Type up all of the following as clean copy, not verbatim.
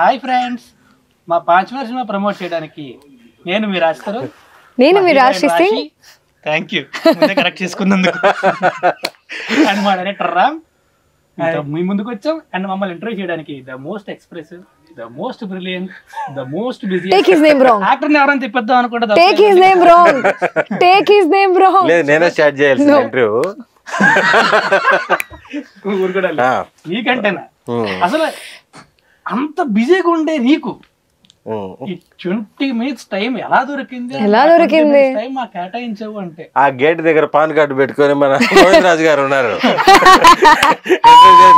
Hi friends, మా 5 cinema promote చేయడానికి నేను మీ రాస్తారు, నేను మీ రాశి సింగ్. థ్యాంక్ యూ కరెక్ట్ చేసుకున్నందుకు. అండ్ మా డైరెక్టర్ రామ్ మీ ముందుకు వచ్చాం. అండ్ మమ్మల్ని ఇంటర్వ్యూ చేయడానికి the most expressive, the most brilliant, the most busy actor ఎవరైనా తిప్పేద్దాం అనుకుంటా. Take his name wrong, take his name wrong. లేదు, నేనే స్టార్ట్ చేయాల్సిన ఇంటర్వ్యూ. నీకంటేనా అసలు అంత బిజీగా ఉండే నీకు 20 minutes టైం ఎలా దొరికింది? టైం మా కేటాయించావు అంటే ఆ గేట్ దగ్గర పాన్ కార్డు పెట్టుకొని మన రాజు గారు ఉన్నారు,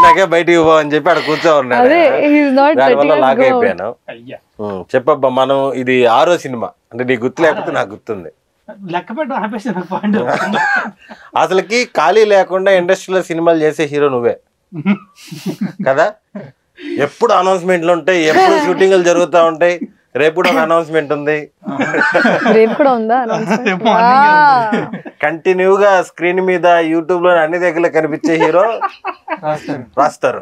నాకే బయటికి పోవని చెప్పి అక్కడ కూర్చో ఉన్నాడు. దానివల్ల లాక్ అయిపోయాను. చెప్పబ్బా, మనం ఇది 6వ సినిమా అంటే నీకు గుర్తు లేకపోతే నాకు గుర్తుంది. లెక్క పెట్టు ఆపేసి. అసలుకి ఖాళీ లేకుండా ఇండస్ట్రీలో సినిమాలు చేసే హీరో నువ్వే కదా. ఎప్పుడు అనౌన్స్మెంట్లు ఉంటాయి, ఎప్పుడు షూటింగ్లు జరుగుతూ ఉంటాయి. రేపు కూడా ఒక అనౌన్స్మెంట్ ఉంది, రేపు కూడా ఉందా? కంటిన్యూగా స్క్రీన్ మీద యూట్యూబ్ లో అన్ని దగ్గర కనిపించే హీరో రాస్తారు.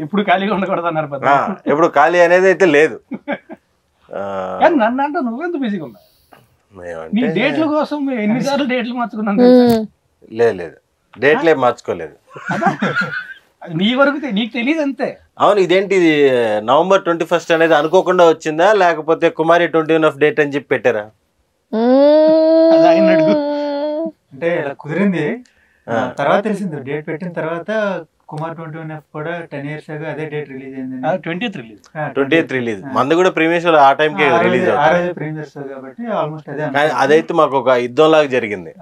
ఇప్పుడు ఖాళీగా ఉండకూడదు అన్నారు. ఎప్పుడు ఖాళీ అనేది అయితే లేదు. నన్ను అంటే నువ్వెంత బిజీగా ఉన్నా? నీ డేట్ల కోసం ఎన్నిసార్లు డేట్లు మార్చుకున్నాను? లేదు, డేట్లే మార్చుకోలేదు. నీ వరకు నీకు తెలియదు అంతే. అవును, ఇదేంటి ఇది November 21st అనేది అనుకోకుండా వచ్చిందా, లేకపోతే కుమారి 21 డేట్ అని చెప్పి పెట్టారా? అంటే ఇలా కుదిరింది. తర్వాత తెలిసింది, డేట్ పెట్టిన తర్వాత కుమార్ 21F కూడా 10 years ago అదే డేట్ రిలీజ్ అయింది. 20th release. మంది కూడా ప్రీమియర్ ఆ టైంకి రిలీజ్ కాబట్టి ఆల్మోస్ట్ అదే. అదైతే మాకు ఒక యుద్ధం లాగా జరిగింది.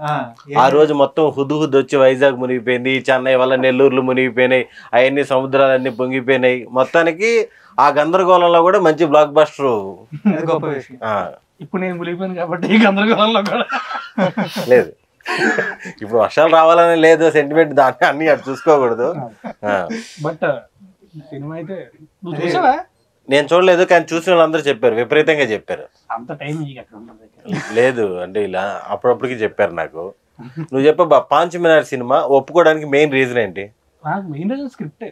ఆ రోజు మొత్తం హుద్దు వచ్చి వైజాగ్ మునిగిపోయింది, చెన్నై వల్ల నెల్లూరులు మునిగిపోయినాయి, అవన్నీ సముద్రాలన్నీ పొంగిపోయినాయి. మొత్తానికి ఆ గందరగోళంలో కూడా మంచి బ్లాక్ బస్టర్. గొప్ప విషయం. ఇప్పుడు నేను మునిగిపోయాను కాబట్టి ఈ గందరగోళంలో కూడా లేదు. ఇప్పుడు వర్షాలు రావాలని లేదు, సెంటిమెంట్ దాన్ని అన్ని అటు చూసుకోకూడదు. బట్ సినిమా అయితే నేను చూడలేదు, కానీ చూసిన వాళ్ళందరూ చెప్పారు, విపరీతంగా చెప్పారు. అంత టైం లేదు అంటే ఇలా అప్పుడప్పటికి చెప్పారు నాకు. నువ్వు చెప్పబ్బా, 5 మినిట్ సినిమా ఒప్పుకోవడానికి మెయిన్ రీజన్ ఏంటి? నాకు main reason script.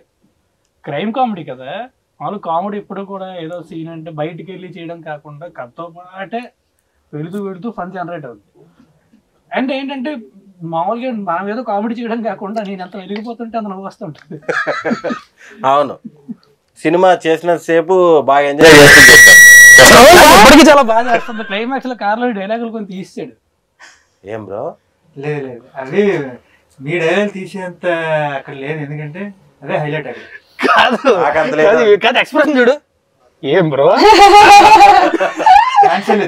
Crime comedy కదా, వాళ్ళు కామెడీ ఇప్పుడు కూడా ఏదో సీన్ అంటే బయటికి వెళ్ళి చేయడం కాకుండా కథతో పాటే వెళుతూ ఫన్ జనరేట్ అవుతుంది. అండ్ ఏంటంటే మామూలుగా మనం ఏదో కామెడీ చేయడం కాకుండా నేను ఎంత వెలిగిపోతుంటే అంత నవ్వు వస్తుంటుంది. అవును, సినిమా చేసినంత సేపు బాగా ఎంజాయ్ చేస్తుంటారు. చాలా బాగా చేస్తుంది. క్లైమాక్స్ లో కార్లో డైలాగులు కొంచెం తీసాడు. ఏం బ్రో? లేదు, అవి మీ డైలాగ్ తీసేంత అక్కడ లేదు, ఎందుకంటే అదే హైలైట్. కాదు ఎక్స్ప్రెషన్ చూడు. ఏం బ్రో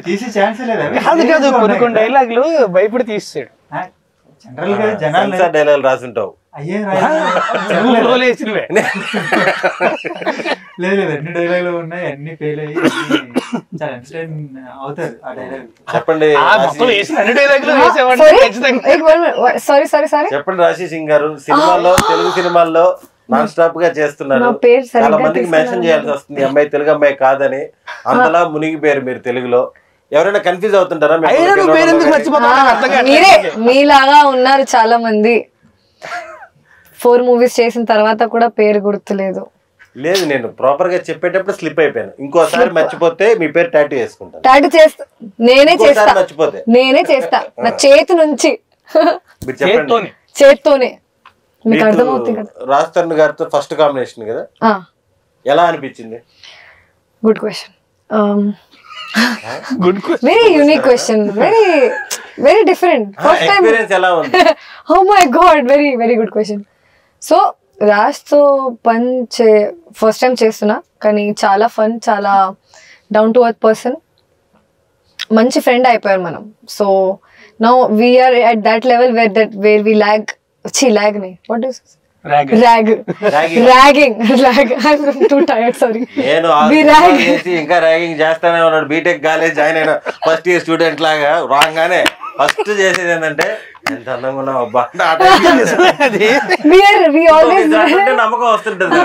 తీసి ఛాన్స్ లేదు. కాదు కొన్ని డైలాగులు భయపడి తీసాడు. జనరల్ గా జనాలు డైలాగ్ రాసుంటావు. అయ్యే లేదు, అన్ని డైలాగులు ఉన్నాయి, అన్ని ఫెయిల్ అయ్యి చాలా ఎంటర్టైన్ అవుతారు ఆ డైలాగ్. చెప్పండి చెప్పండి రాశి సింగ్ గారు, సినిమాల్లో తెలుగు సినిమాల్లో నాన్ స్టాప్ గా చేస్తున్నారు. చాలా మందికి మెన్షన్ చేయాల్సి వస్తుంది, అమ్మాయి తెలుగు అమ్మాయి కాదని. అంతలా మునిగిపోయారు మీరు తెలుగులో. ఎవరైనా కన్ఫ్యూజ్ అవుతుంటారా? మీలాగా ఉన్నారు చాలా మంది. 4 movies చేసిన తర్వాత కూడా పేరు గుర్తులేదు. లేదు, నేను ప్రాపర్ గా చెప్పేటప్పుడు స్లిప్ అయిపోయాను. ఇంకోసారి మర్చిపోతే మీ పేరు టాటూ వేసుకుంటాను. టాటూ చేస్తా, నేనే చేస్తా. మర్చిపోతే నేనే చేస్తా, నా చేతి నుంచి. మీరు చెప్పండి. చేత్తోనే. మీకు అర్థమవుతుంది కదా. రాజ్ తరుణ్ గారితో ఫస్ట్ కాంబినేషన్ కదా, ఎలా అనిపించింది? Good question. Very unique question. Very different. First time. Experience ఎలా ఉంది? Oh my god, very good question. So Raj తో పంచ్ ఫస్ట్ టైం చేస్తున్నా, కానీ చాలా ఫన్, చాలా డౌన్ టు ఎర్త్ పర్సన్, మంచి ఫ్రెండ్ అయిపోయారు మనం. So now we are at that level where we లాగ్ ని what is ragging. I'm too tired, sorry. నేను ఇంకా ర్యాగింగ్ చేస్తానే ఉన్నాడు. బీటెక్ కాలేజ్ జాయిన్ అయిన ఫస్ట్ ఇయర్ స్టూడెంట్ లాగా రాగానే ఫస్ట్ చేసేది ఏంటంటే ఎంత అందంగా ఉన్నావు అబ్బా, నమ్మకం వస్తుంటది.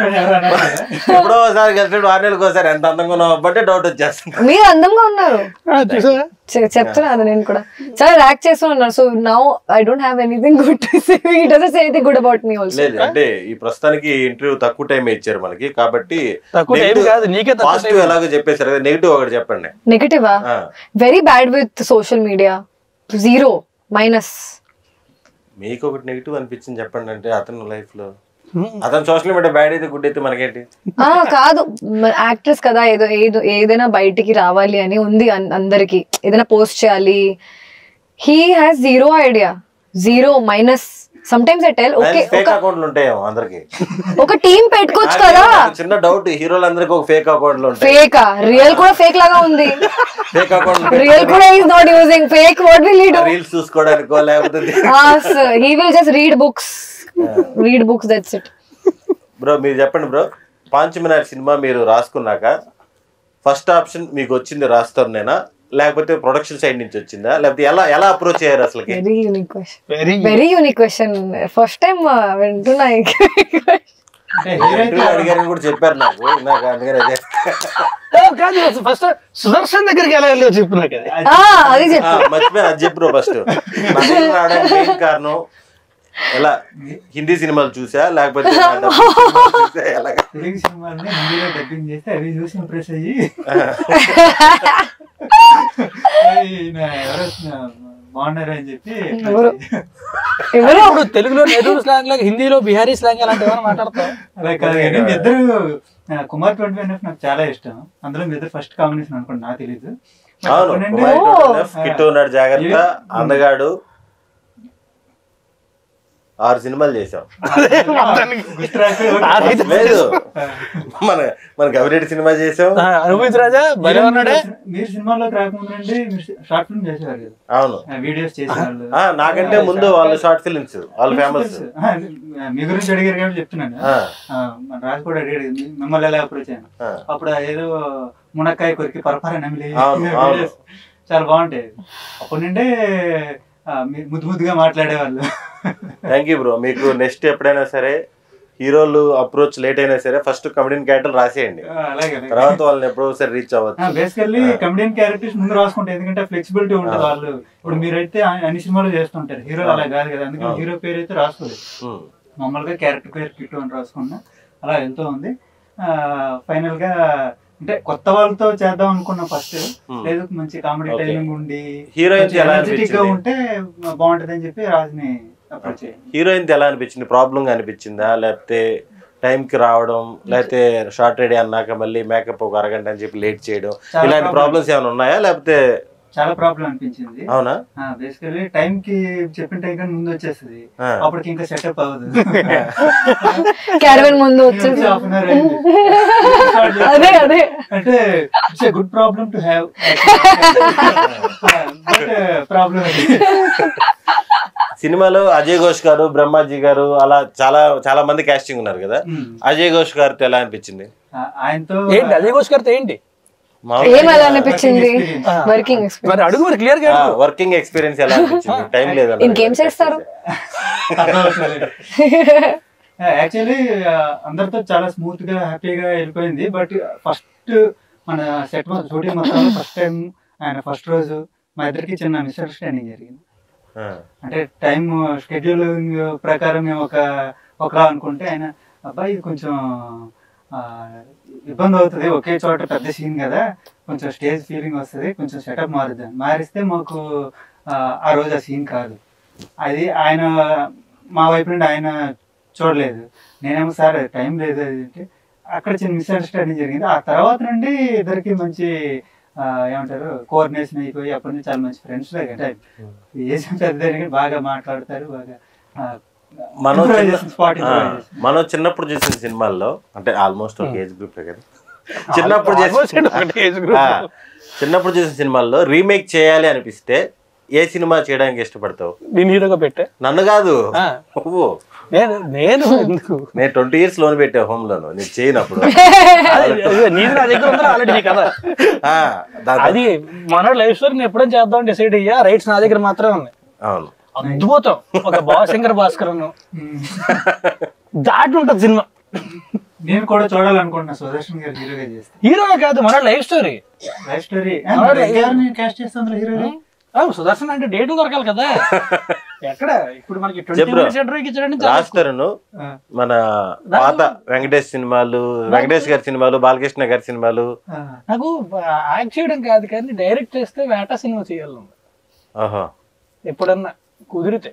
ఎప్పుడో ఒకసారి కలిసినప్పుడు 6 నెలలకు ఒకసారి ఎంత అందంగా ఉన్నావు బట్టే డౌట్ వచ్చేస్తుంది. మీరు అందంగా ఉన్నారు చెప్తున్నాను నేను కూడా చాలా ర్యాక్ చేస్తూ ఉన్నారు. So now I don't have anything good to say. He doesn't say anything good about me also. లేదు అంటే ఈ ప్రస్తుతానికి ఇంటర్వ్యూ తక్కువ టైం ఇచ్చారు మనకి కాబట్టి పాజిటివ్ ఎలాగో చెప్పేశారు కదా, నెగిటివ్ ఒకటి చెప్పండి. నెగటివా? Very bad with social media, 0 minus. మీకు ఒకటి నెగిటివ్ అనిపించింది చెప్పండి. అంటే అతను లైఫ్ లో అతను సోషల్ మీడియా బ్యాడ్ అయితే గుడ్ అయితే మనకేంటి? కాదు, యాక్ట్రెస్ కదా, ఏదైనా బయటికి రావాలి అని ఉంది అందరికి, ఏదైనా పోస్ట్ చేయాలి. He has 0 idea, 0 minus. Sometimes I tell okay fake అకౌంట్లు ఉంటాయేమో అందరికి. ఒక టీం పెట్టుకోవచ్చు కదా. చిన్న డౌట్, హీరోలందరికీ ఒక ఫేక్ అకౌంట్లు ఉంటాయి. ఫేకా? రియల్ కూడా ఫేక్ లాగా ఉంది. ఫేక్ అకౌంట్ రియల్ కూడా is not using fake. What will he do? Reels చూసుకోవడానికో లేకపోతే he will just read books that's it. Bro మీరు చెప్పండి బ్రో, పాంచమినార్ సినిమా మీరు రాసుకున్నాక ఫస్ట్ ఆప్షన్ మీకు వచ్చింది రాస్తారు నేనా, లేకపోతే ప్రొడక్షన్ సైడ్ నుంచి వచ్చిందా, లేకపోతే ఎలా అప్రోచ్ అయ్యారు అసలు? Very unique question. First time వింటున్నా. అడిగారని కూడా చెప్పారు నాకు అందుకని అదే. ఫస్ట్ సుదర్శన్ దగ్గరికి ఎలా వెళ్ళి చెప్పు నాకు అది మర్చిపోయాను, అది చెప్పు ఫస్ట్. మెయిన్ కారణం ఎలా హిందీ సినిమాలు చూసా లేకపోతే తెలుగు సినిమాలని హిందీలో డబ్బింగ్ చేస్తే అవి చూసి ఇంప్రెస్ అయ్యి బాగున్నారు అని చెప్పి తెలుగులో నెల్లూరు స్లాంగ్ లాగా హిందీలో బిహారీ స్లాంగ్ అలాంటి మాట్లాడతాం. అలా కాదు కానీ మీ ఇద్దరు కుమార్ 25 నాకు చాలా ఇష్టం. అందులో మీ ఇద్దరు ఫస్ట్ కాంబినేషన్ అనుకోండి, నాకు తెలీదు. కిట్టు ఉన్నాడు, జాగ్రత్త, అందగాడు, 6 సినిమాలు చేసాం. లేదు మన గవిరెడ్డి సినిమా చేసాం. మీరు సినిమాలోకి రాకముందండి షార్ట్ ఫిల్మ్ చేసేవారు కదా? అవును, వీడియోస్ చేసేవాళ్ళు. నాకంటే ముందు వాళ్ళు షార్ట్ ఫిల్మ్స్, వాళ్ళు ఫేమస్. మీ గురించి అడిగారు కాబట్టి చెప్తున్నాను. మన రాజు కూడా అడిగాడు మిమ్మల్ని ఎలా అప్రోచ్ అయ్యాను. అప్పుడు ఏదో మునక్కాయ కొరికి పరపర నమిలి చాలా బాగుంటాయి. అప్పటి నుండే ముద్దుగా మాట్లాడేవాళ్ళు. Thank you bro. మీకు నెక్స్ట్ ఎప్పుడైనా సరే హీరోలు అప్రోచ్ లేట్ అయినా సరే ఫస్ట్ కమెడియన్ క్యారెక్టర్ రాసేయండి, తర్వాత వాళ్ళని ఎప్పుడో ఒకసారి రీచ్ అవ్వచ్చు. బేసికల్లీ కమెడియన్ క్యారెక్టర్స్ ముందు రాసుకుంటారు, ఎందుకంటే ఫ్లెక్సిబిలిటీ ఉంటుంది. వాళ్ళు ఇప్పుడు మీరైతే అన్ని సినిమాలు చేస్తుంటారు, హీరోలు అలా కాదు కదా, అందుకని హీరో పేరు అయితే రాసుకోలేదు. మామూలుగా క్యారెక్టర్ పేరు కిట్టు అని రాసుకున్నా అలా వెళ్తూ ఉంది. ఫైనల్ గా అంటే కొత్త వాళ్ళతో చేద్దాం అనుకున్నా ఫస్ట్, లేదు మంచి కామెడీ టైమింగ్ ఉండి ఎనర్జెటిక్ గా ఉంటే బాగుంటది అని చెప్పి రాజుని అప్రోచ్ అయ్యాను. హీరోయిన్ ఎలా అనిపించింది? ప్రాబ్లం అనిపించిందా, లేకపోతే టైంకి రావడం, లేకపోతే షార్ట్ రెడీ అన్నాక మళ్ళీ మేకప్ ఒక అరగంట అని చెప్పి లేట్ చేయడం, ఇలాంటి ప్రాబ్లమ్స్ ఏమైనా ఉన్నాయా? లేకపోతే చాలా ప్రాబ్లం అనిపించింది. అవునా? బేసికల్లీ టైం కి చెప్పిన టైం కానీ ముందు వచ్చేస్తుంది, అప్పటికి ఇంకా సెటప్ అవ్వదు. క్యారవన్ ముందు వచ్చేసి అంటే it's good problem to have, problem. సినిమాలో అజయ్ ఘోష్ గారు, బ్రహ్మాజీ గారు అలా చాలా మంది కాస్టింగ్ ఉన్నారు కదా, అజయ్ ఘోష్ గారితో ఎలా అనిపించింది? ఆయనతో అజయ్ ఘోష్ గారితో ఏంటి అనిపించింది? వర్కింగ్ ఎక్స్పీరియన్స్ ఎలా అనిపించింది? టైం లేదా? ఇంకేం చేస్తారు? యాక్చువల్లీ అందరితో చాలా స్మూత్ గా హ్యాపీగా వెళ్ళిపోయింది. బట్ ఫస్ట్ మన సెట్ షూటింగ్ మొత్తం ఫస్ట్ టైం ఆయన ఫస్ట్ రోజు మా ఇద్దరికి చిన్న మిస్అండర్స్టాండింగ్ జరిగింది. అంటే టైం షెడ్యూల్ ప్రకారం మేము ఒకలా అనుకుంటే ఆయన అబ్బాయి ఇది కొంచెం ఇబ్బంది అవుతుంది, ఒకే చోట పెద్ద సీన్ కదా, కొంచెం స్టేజ్ ఫీలింగ్ వస్తుంది, కొంచెం సెటప్ మారిస్తే మాకు ఆ రోజు ఆ సీన్ కాదు. అది ఆయన మా వైపు నుండి ఆయన చూడలేదు, నేనేమో సార్ టైం లేదు అది అంటే అక్కడ చిన్న మిస్అండర్స్టాండింగ్ జరిగింది. ఆ తర్వాత నుండి ఇద్దరికి మంచి ఏమంటారు కోఆర్డినేషన్ అయిపోయి అప్పటి నుంచి చాలా మంచి ఫ్రెండ్స్ లాగా. అంటే ఏజ్ పెద్ద బాగా మాట్లాడతారు, బాగా మనం చిన్నప్పుడు చూసిన సినిమాల్లో అంటే ఆల్మోస్ట్ ఒక ఏజ్ గ్రూప్ కదా, చిన్నప్పుడు చూసిన సినిమాల్లో రీమేక్ చేయాలి అనిపిస్తే ఏ సినిమా చేయడానికి ఇష్టపడతావు? నేను హీరోగా పెట్టా. నన్ను కాదు, నేను 20 years లోన్ పెట్టా హోమ్ లోన్, నేను చేయనప్పుడు. అది మన లైఫ్ స్టోరీ నేను ఎప్పుడైనా చేద్దాం డిసైడ్ అయ్యా, రైట్స్ నా దగ్గర మాత్రమే ఉన్నాయి. అవును, అద్భుతం. ఒక శంకర్ భాస్కర్ దాటి ఉంటుంది సినిమా. నేను కూడా చూడాలనుకుంటున్నా సుదర్శన్ గారు హీరోగా చేస్తే. హీరోగా కాదు, మన life story. Life story caste చేస్తాను హీరోగా. సుదర్శన్ అంటే డేట్ దొరకాలి కదా. ఎక్కడ ఇప్పుడు మనకి 20 minutes ఇంటర్వ్యూకి ఇచ్చాడని రాస్తాను. మన పాత వెంకటేష్ సినిమాలు, వెంకటేష్ గారి సినిమాలు, బాలకృష్ణ గారి సినిమాలు. నాకు యాక్ట్ చేయడం కాదు కానీ డైరెక్ట్ చేస్తే వేట సినిమా చేయాలి ఎప్పుడన్నా కుదిరితే.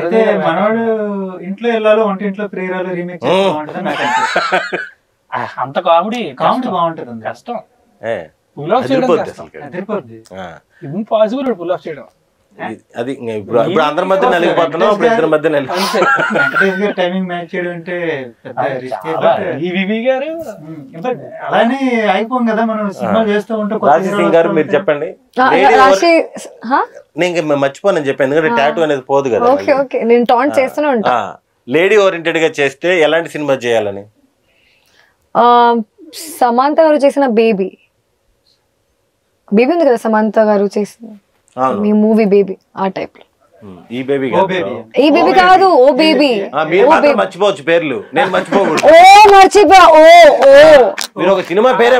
అయితే మనవాడు ఇంట్లో వెళ్ళాలో వంటింట్లో ప్రియురాలు రీమేక్ చేస్తామంటే నాకు అంత కామెడీ బాగుంటుంది. కష్టం. పుల్ ఆఫ్ చేయడం ఇంపాసిబుల్. పుల్ ఆఫ్ చేయడం అది ఇప్పుడు అందరి మధ్య నలిగిపోతున్నాం, అప్పుడు ఇద్దరి మధ్య టైమింగ్ మ్యాచ్ చేయడం అంటే గారు అలానే అయిపోం కదా మనం సినిమా చేస్తూ ఉంటాం. రాజసింగ్ గారు మీరు చెప్పండి. నేను మర్చిపోనని చెప్పాను, ఎందుకంటే టాటూ అనేది పోదు కదా. లేడీ ఓరియంటెడ్ గా చేస్తే ఎలాంటి సినిమా చేయాలని? సమంత గారు చేసిన బేబీ ఉంది కదా, సమంత గారు చేసిన మీ మూవీ బేబీ, ఆ టైప్ లో. ఈ బేబీ కాదు, ఓ బేబీ. మర్చిపోవచ్చు పేర్లు, నేను మర్చిపోకూడదు. మీరు ఒక సినిమా పేరే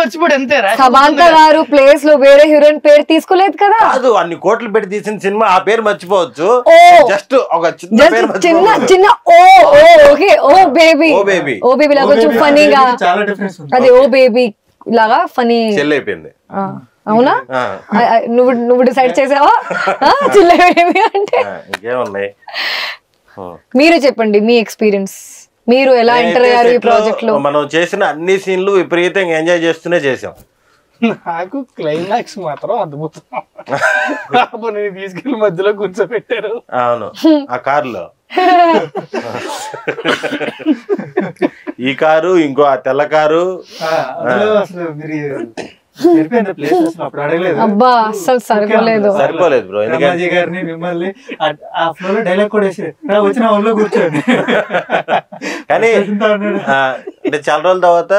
మర్చిపోడు అంతే. సమంత గారు ప్లేస్ లో వేరే హీరోయిన్ పేరు తీసుకోలేదు కదా. కాదు, అన్ని కోట్లు పెట్టి తీసిన సినిమా, ఆ పేరు మర్చిపోవచ్చు. జస్ట్ ఒక చిన్న ఓ బేబీ లాగా కొంచెం ఫనీగా, అది ఓ బేబీ లాగా ఫనీ అయిపోయింది. అవునా? నువ్వు డిసైడ్ చేసావా చిల్లబేబీ అంటే? ఇంకేమున్నాయి మీరు చెప్పండి మీ ఎక్స్పీరియన్స్, మీరు ఎలా ఎంటర్ అయ్యారు ఈ ప్రాజెక్ట్ లో? మనం చేసిన అన్ని సీన్లు విపరీతంగా ఎంజాయ్ చేస్తూనే చేసాం. నాకు క్లైమాక్స్ మాత్రం అద్భుతం. తీసుకెళ్ళి మధ్యలో కూర్చోబెట్టారు. అవును, ఆ కారులో. ఈ కారు, ఇంకో ఆ తెల్ల కారు. అబ్బా అస్సలు సరిపోలేదు బ్రో. గారిని మిమ్మల్ని ఆ ఫ్లో లో డైలాగ్ కూడా వచ్చిన ఊళ్ళో కూర్చోండి. కానీ అంటే చాలా రోజుల తర్వాత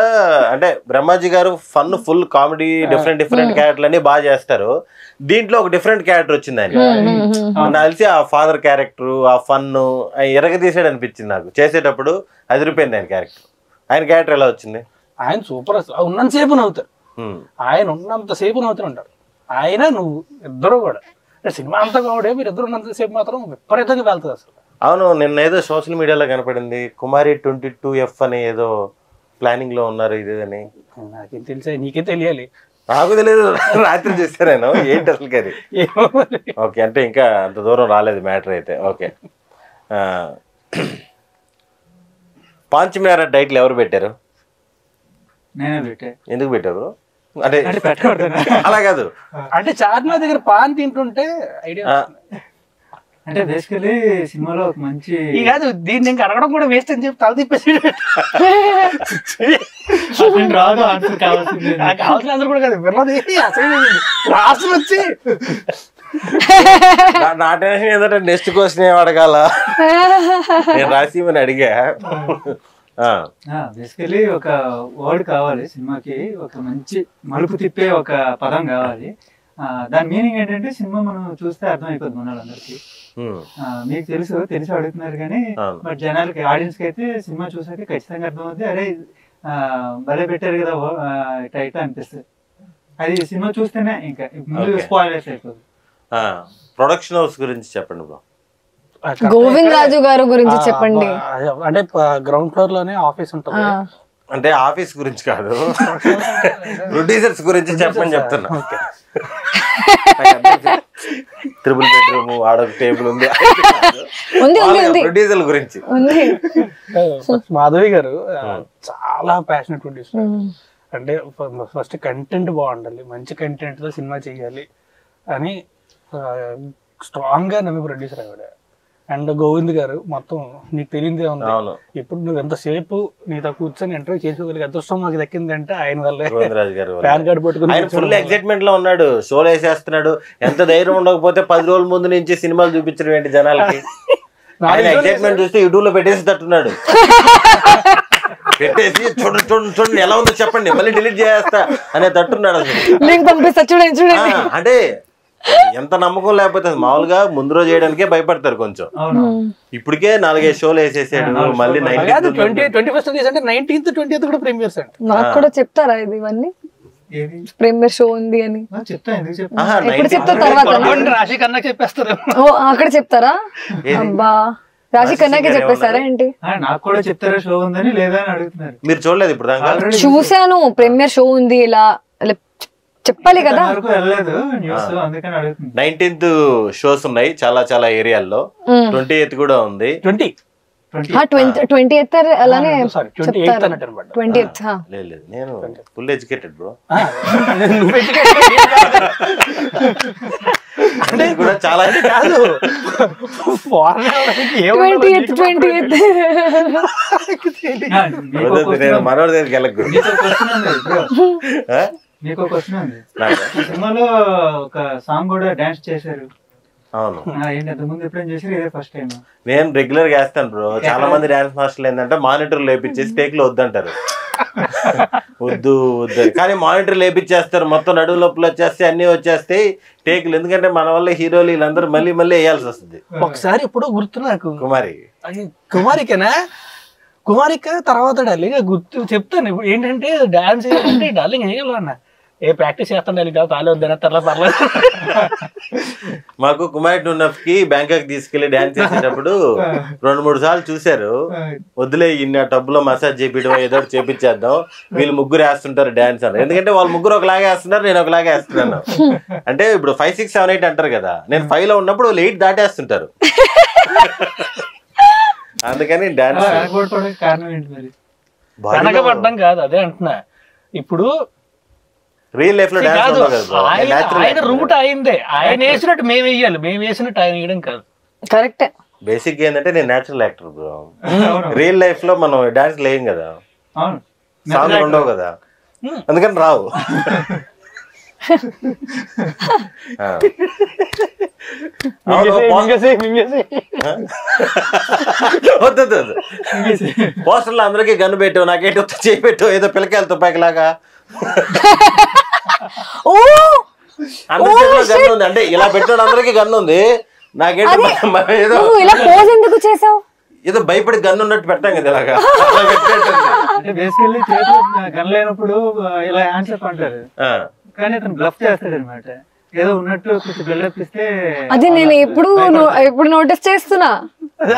అంటే బ్రహ్మాజీ గారు ఫన్ ఫుల్ కామెడీ, డిఫరెంట్ క్యారెక్టర్లు అన్ని బాగా చేస్తారు. దీంట్లో ఒక డిఫరెంట్ క్యారెక్టర్ వచ్చింది ఆయన. నాకు తెలిసి ఆ ఫాదర్ క్యారెక్టర్, ఆ ఫన్ ఎరగదీసాడు అనిపించింది నాకు చేసేటప్పుడు. అదిరిపోయింది ఆయన క్యారెక్టర్. ఆయన క్యారెక్టర్ ఎలా వచ్చింది? ఆయన సూపర్. అసలు ఉన్నంతసేపు నవ్వుతారు, ఆయన ఉన్నంతసేపు నవ్వుతూ ఉంటారు. ఆయన నువ్వు ఇద్దరు కూడా సినిమా అంతా కూడా మీరు ఇద్దరు ఉన్నంతసేపు మాత్రం విపరీతంగా వెళ్తుంది అసలు. అవును, నిన్న ఏదో సోషల్ మీడియాలో కనపడింది, కుమారి 22F అని ఏదో ప్లానింగ్ లో ఉన్నారు ఇది అని. నాకేం తెలిసా, నీకే తెలియాలి. నాకు తెలియదు, రాత్రి చూస్తే నేను ఏంటి అసలు అది. ఓకే, అంటే ఇంకా అంత దూరం రాలేదు మ్యాటర్ అయితే. ఓకే, పాంచమేర టైటిల్ ఎవరు పెట్టారు? నేనే పెట్టా. ఎందుకు పెట్టారు? అంటే అలా కాదు, అంటే చార్మినార్ దగ్గర పాన్ తింటుంటే ఐడియా. అంటే బేసికలీ సినిమాలో ఒక మంచి కాదు, దీన్ని ఇంకా అడగడం కూడా వేస్ట్ అని చెప్పి తల తిప్పేసి రాదు ఆన్సర్ కావాల్సింది. కావాల్సిన ఆన్సర్ కూడా కాదు, విన్నది అసలు రాసి వచ్చి. నా టెన్షన్ ఏంటంటే నెక్స్ట్ క్వశ్చన్ ఏం అడగాల, నేను రాసి అడిగా. బేసికలీ ఒక వర్డ్ కావాలి సినిమాకి, ఒక మంచి మలుపు తిప్పే ఒక పదం కావాలి. దాని మీనింగ్ ఏంటంటే సినిమా మనం చూస్తే అర్థం అయిపోతుంది మన వాళ్ళందరికీ. మీకు తెలిసి అడుగుతున్నారు కానీ బట్ జనాలకి, ఆడియన్స్ కి అయితే సినిమా చూసాక ఖచ్చితంగా అర్థం అవుతుంది. అరే భలే పెట్టారు కదా టైటిల్ అనిపిస్తుంది. అది సినిమా చూస్తేనే ఇంకా ముందు స్పాయిలర్స్ అయిపోతుంది. ప్రొడక్షన్ హౌస్ గురించి చెప్పండి బ్రో. గోవింద్ రాజు గారు గురించి చెప్పండి. అంటే గ్రౌండ్ ఫ్లోర్ లోనే ఆఫీస్ ఉంటుంది. అంటే ఆఫీస్ గురించి కాదు, ప్రొడ్యూసర్స్ గురించి చెప్పని చెప్తున్నా. ట్రిపుల్ బెడ్రూమ్, ఆడొక టేబుల్ ఉంది, ప్రొడ్యూసర్ గురించి. మాధవి గారు చాలా ప్యాషనెట్ ప్రొడ్యూసర్. అంటే ఫస్ట్ కంటెంట్ బాగుండాలి, మంచి కంటెంట్ తో సినిమా చేయాలి అని స్ట్రాంగ్ గా నమ్మి ప్రొడ్యూసర్ ఆవిడ. అండ్ గోవింద్ గారు మొత్తం నీకు తెలియదే ఉంది. ఇప్పుడు నువ్వు ఎంతసేపు నీతో కూర్చొని ఇంటర్వ్యూ చేసుకోగలిగే అదృష్టం మాకు దక్కింది అంటే ఆయన వల్లే. ప్యాన్ కార్డ్ పట్టుకుని ఫుల్ ఎక్సైట్మెంట్ లో ఉన్నాడు, షోలు వేసేస్తున్నాడు. ఎంత ధైర్యం ఉండకపోతే 10 రోజుల ముందు నుంచి సినిమాలు చూపించడం ఏంటి జనాలకి? ఆయన ఎక్సైట్మెంట్ చూస్తే యూట్యూబ్ లో పెట్టేసి తట్టున్నాడు. పెట్టేసి చూడండి ఎలా ఉందో చెప్పండి, మళ్ళీ డిలీట్ చేస్తా అనే తట్టున్నాడు అసలు. అంటే ఎంత నమ్మకం లేకపోతే మామూలుగా ముందు రోజు చేయడానికే భయపడతారు కొంచెం. ఇప్పటికే 4-5 షోలు వేసేసాడు. మళ్ళీ 21st అంటే 19th 20th కూడా ప్రీమియర్స్ అంట. నాకు కూడా చెప్తారా ఇది ఇవన్నీ ప్రీమియర్ షో ఉంది అని? ఎప్పుడు చెప్తారు? తర్వాత రాశి కన్నా చెప్పేస్తారు. ఓ అక్కడ చెప్తారా? అబ్బా రాశి కన్నాకే చెప్పేస్తారా ఏంటి? నాకు కూడా చెప్తారా షో ఉందని లేదా అని అడుగుతున్నారు. మీరు చూడలేదు ఇప్పుడు దాకా? చూసాను ప్రీమియర్ షో ఉంది ఇలా చెప్పాలి కదా. 19th షోస్ ఉన్నాయి చాలా చాలా ఏరియాల్లో. 28th కూడా ఉంది. 20th అలానే చెప్తారు. 20th లేదు నేను ఫుల్ ఎడ్యుకేటెడ్ బ్రో. అంటే కూడా చాలా కాదు. 20th మనోడి దగ్గరికి వెళ్ళకు. మీకు ఒక క్వశ్చన్ ఉంది. సినిమాలో ఒక సాంగ్ కూడా డాన్స్ చేశారు. అవును. ముందు ఎప్పుడైనా చేశారు? ఇదే ఫస్ట్ టైం. నేను రెగ్యులర్ గా వేస్తాను బ్రో. చాలా మంది డాన్స్ మాస్టర్లు ఏంటంటే మానిటర్ లేపించేసి టేక్ లో వద్దంటారు. వద్దు కానీ మానిటర్ లేపించేస్తారు. మొత్తం నడువు లోపల వచ్చేస్తే అన్ని వచ్చేస్తాయి టేకులు. ఎందుకంటే మన వల్ల హీరోలు వీళ్ళందరూ మళ్ళీ మళ్ళీ వేయాల్సి వస్తుంది. ఒకసారి ఇప్పుడు గుర్తు నాకు కుమారికేనా కుమారిక తర్వాత డార్లింగ్ గుర్తు చెప్తాను. ఇప్పుడు ఏంటంటే డాన్స్ అంటే డార్లింగ్ వేయాలన్న ఏ ప్రాక్టీస్ చేస్తాను డార్లింగ్ తాలే వద్దా తర్లా పర్లేదు. మాకు కుమారి టూనఫ్ కి బ్యాంకాక్ తీసుకెళ్లి డాన్స్ చేసేటప్పుడు 2-3 సార్లు చూసారు. వదిలే ఇన్న టబ్ లో మసాజ్ చేపించడం ఏదో చేపించేద్దాం, వీళ్ళు ముగ్గురు వేస్తుంటారు డాన్స్ అని. ఎందుకంటే వాళ్ళు ముగ్గురు ఒకలాగే వేస్తున్నారు, నేను ఒకలాగే వేస్తున్నాను. అంటే ఇప్పుడు 5, 6, 7, 8 అంటారు కదా, నేను 5 లో ఉన్నప్పుడు వాళ్ళు 8 దాటేస్తుంటారు. అందుకని డాన్స్ పడ్డం కాదు అదే అంటున్నా. ఇప్పుడు రియల్ లైఫ్ లో ఆయన రూట్ అయిందే, ఆయన వేసినట్టు మేము వేయాలి, మేము వేసినట్టు ఆయన వేయడం కాదు. కరెక్ట్. బేసిక్ ఏంటంటే నేను natural actor bro. Real life లో మనం డాన్స్ లేం కదా, సాంగ్ ఉండవు కదా, అందుకని రావు. పోస్టర్లో అందరికి గన్ను పెట్టావు, నాకేంటి చేయి పెట్టావు ఏదో పిల్లకాయల తుపాకిలాగా. అందరికీ గన్ను ఉంది అంటే ఇలా పెట్టాడు, అందరికి గన్ను ఉంది, నాకేంటి ఏదో ఏదో భయపడి గన్ను ఉన్నట్టు పెట్టాం కదా ఇలాగా. బేసికల్లీ చేతిలో గన్ లేనప్పుడు ఇలా ఆన్సర్ అంటారు కానీ అతను బ్లఫ్ చేస్తాడు అనమాట. ఏదో ఉన్నట్టు కొంచెం బిల్డప్ ఇస్తే అది నేను ఎప్పుడు నోటీస్ చేస్తున్నా.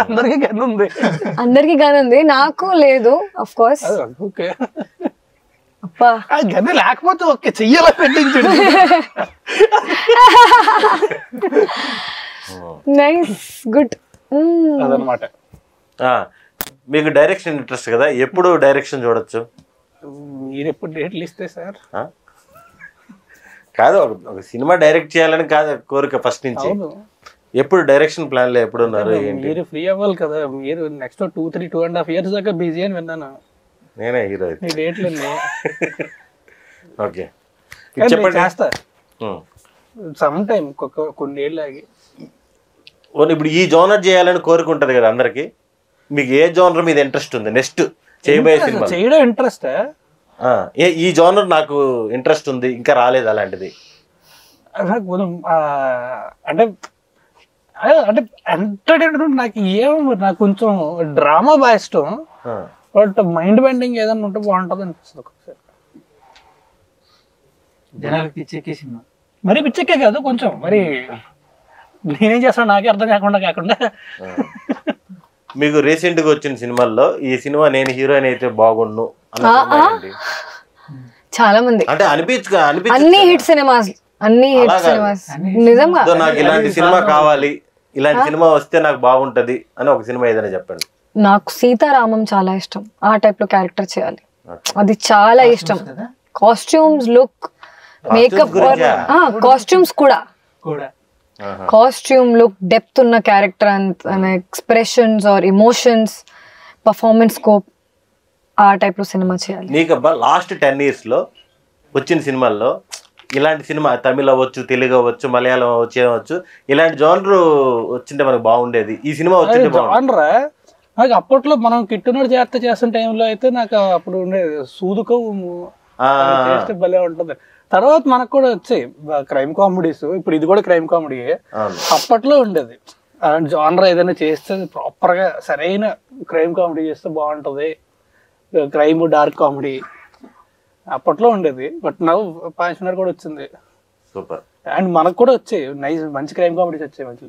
అందరికి గన్ ఉంది, అందరికి గన్ ఉంది, నాకు లేదు. ఆఫ్ కోర్స్ అప్పా గన్ లేకపోతే ఓకే చెయ్యాల పెట్టించండి. నైస్ గుడ్ అదనమాట. మీకు డైరెక్షన్ ఇంట్రెస్ట్ కదా, ఎప్పుడు డైరెక్షన్ చూడొచ్చు? మీరు ఎప్పుడు డేట్లు ఇస్తే సార్? కాదు ఒక సినిమా డైరెక్ట్ చేయాలని కాదు కోరిక ఫస్ట్ నుంచి. ఎప్పుడు డైరెక్షన్ ప్లాన్ లో ఎప్పుడు ఉన్నారు? మీరు ఫ్రీ అవ్వాలి కదా, మీరు నెక్స్ట్ 2-3-2.5 years దాకా బిజీ అని విన్నాను. నేనే హీరో డేట్లు ఓకే చెప్పండి చేస్తా సమ్ టైం కొన్ని ఏళ్ళు ఆగి. ఇప్పుడు ఈ జోనర్ చేయాలని కోరుకుంటది కదా అందరికి, మీకు ఏ జోనర్ మీద ఇంట్రెస్ట్ ఉంది నెక్స్ట్ చేయబోయే సినిమా? చేయడం ఇంట్రెస్ట్ ఈ జోనర్ నాకు ఇంట్రెస్ట్ ఉంది ఇంకా రాలేదు అలాంటిది. అంటే అంటే ఎంటర్టైన్మెంట్ నాకు కొంచెం డ్రామా బాగా ఇష్టం, బట్ మైండ్ బెండింగ్ ఏదైనా ఉంటే బాగుంటుంది అనిపిస్తుంది ఒకసారి. జనాలకి పిచ్చెక్కే సినిమా, మరి పిచ్చెక్కే కాదు కొంచెం, మరి నేనేం చేస్తాను నాకే అర్థం కాకుండా. మీకు రీసెంట్ గా వచ్చిన సినిమాల్లో ఈ సినిమా నేను హీరోయిన్ అయితే బాగుండు చాలా మంది అంటే అన్ని హిట్ సినిమాస్, అన్ని హిట్ సినిమాస్ నిజంగా. నాకు ఇలాంటి సినిమా కావాలి, ఇలాంటి సినిమా వస్తే నాకు బాగుంటది అని ఒక సినిమా ఏదైనా చెప్పండి. నాకు సీతారామం చాలా ఇష్టం, ఆ టైప్ లో క్యారెక్టర్ చేయాలి, అది చాలా ఇష్టం. కాస్ట్యూమ్స్, లుక్, మేకప్, కాస్ట్యూమ్స్ కూడా, కాస్ట్యూమ్ లుక్, డెప్త్ ఉన్న character and expressions or emotions, performance scope, ఆ టైప్ లో సినిమా చేయాలి. నీకబ్బా లాస్ట్ 10 years లో వచ్చిన సినిమాల్లో ఇలాంటి సినిమా తమిళ అవ్వచ్చు, తెలుగు అవ్వచ్చు, మలయాళం అవ్వచ్చు, ఇలాంటి జోనర్ వచ్చింటే మనకు బాగుండేది, ఈ సినిమా వచ్చింటే బాగుండరా? నాకు అప్పట్లో మనం కిట్టునోడు చేస్తున్న టైంలో అయితే నాకు అప్పుడు ఉండేది సూదుకం చేస్తే భలే ఉంటుంది. తర్వాత మనకు కూడా వచ్చాయి క్రైమ్ కామెడీస్. ఇప్పుడు ఇది కూడా క్రైమ్ కామెడీ. అప్పట్లో ఉండేది జానర్ ఏదైనా చేస్తే ప్రాపర్ గా సరైన క్రైమ్ కామెడీ చేస్తే బాగుంటది, క్రైమ్ డార్క్ కామెడీ అప్పట్లో ఉండేది. బట్ నవ్వు పాంచనర్ కూడా వచ్చింది సూపర్. అండ్ మనకు కూడా వచ్చాయి నైస్ మంచి క్రైమ్ కామెడీస్ వచ్చాయి మంచి.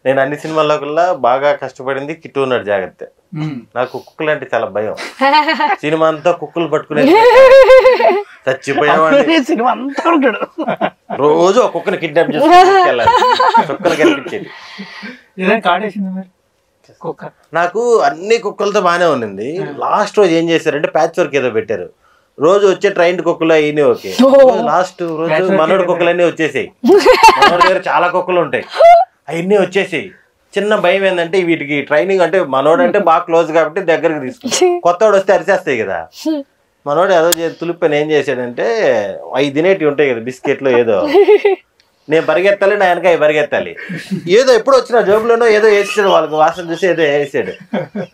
నేను అన్ని సినిమాల్లో కల్లా బాగా కష్టపడింది కిట్టు ఉన్నాడు జాగ్రత్త. నాకు కుక్కలు అంటే చాలా భయం. సినిమా అంతా కుక్కలు పట్టుకునే చచ్చిపోయావాడిని. సినిమా అంతా ఉంటాడు, రోజు ఒక కుక్కని కిడ్నాప్ చేసుకెళ్ళాలి, కుక్కలు కనిపించేది. నాకు అన్ని కుక్కలతో బాగానే ఉన్నింది. లాస్ట్ రోజు ఏం చేశారంటే ప్యాచ్ వర్క్ ఏదో పెట్టారు. రోజు వచ్చే ట్రైన్ కుక్కలు అయినాయి ఓకే, లాస్ట్ రోజు మనోడి కుక్కలన్నీ వచ్చేసాయి. మనోడి దగ్గర చాలా కుక్కలు ఉంటాయి, అవన్నీ వచ్చేసాయి. చిన్న భయం ఏంటంటే వీటికి ట్రైనింగ్ అంటే మనోడు అంటే బాగా క్లోజ్ కాబట్టి దగ్గరికి తీసుకుంటాం, కొత్తవాడు వస్తే అరిచేస్తాయి కదా. మనోడు ఏదో తులిపని ఏం చేశాడంటే 5 తినేటివి ఉంటాయి కదా బిస్కెట్లు ఏదో, నేను పరిగెత్తాలి నా వెనక పరిగెత్తాలి, ఏదో ఎప్పుడు వచ్చిన జోబులోనో ఏదో వేసాడు, వాళ్ళకి వాసన చూసి ఏదో వేసాడు.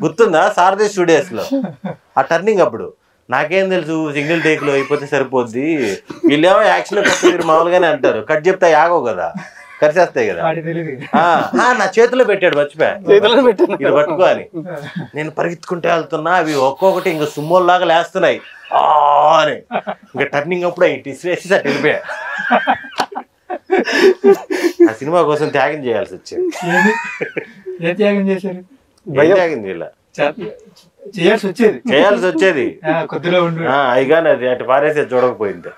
గుర్తుందా సారథి స్టూడియోస్ లో ఆ టర్నింగ్ అప్పుడు? నాకేం తెలుసు సింగిల్ టేక్ లో అయిపోతే సరిపోద్ది, వీళ్ళేమో యాక్షన్ మీరు మామూలుగానే అంటారు, కట్ చెప్తే ఆగవు కదా, కరిచేస్తాయి కదా. నా చేతిలో పెట్టాడు, మర్చిపోయా ఇది పట్టుకో అని. నేను పరిగెత్తుకుంటే వెళ్తున్నా, అవి ఒక్కొక్కటి ఇంకా సుమ్మోల్లాగా లేస్తున్నాయి అని. ఇంకా టర్నింగ్ అప్పుడు వేసి అటు వెళ్ళిపోయా. ఆ సినిమా కోసం త్యాగం చేయాల్సి వచ్చింది. త్యాగం చేశారు? త్యాగం చేయాల్సి వచ్చేది అయిగానే అది అటు పారేసే చూడకపోయింది.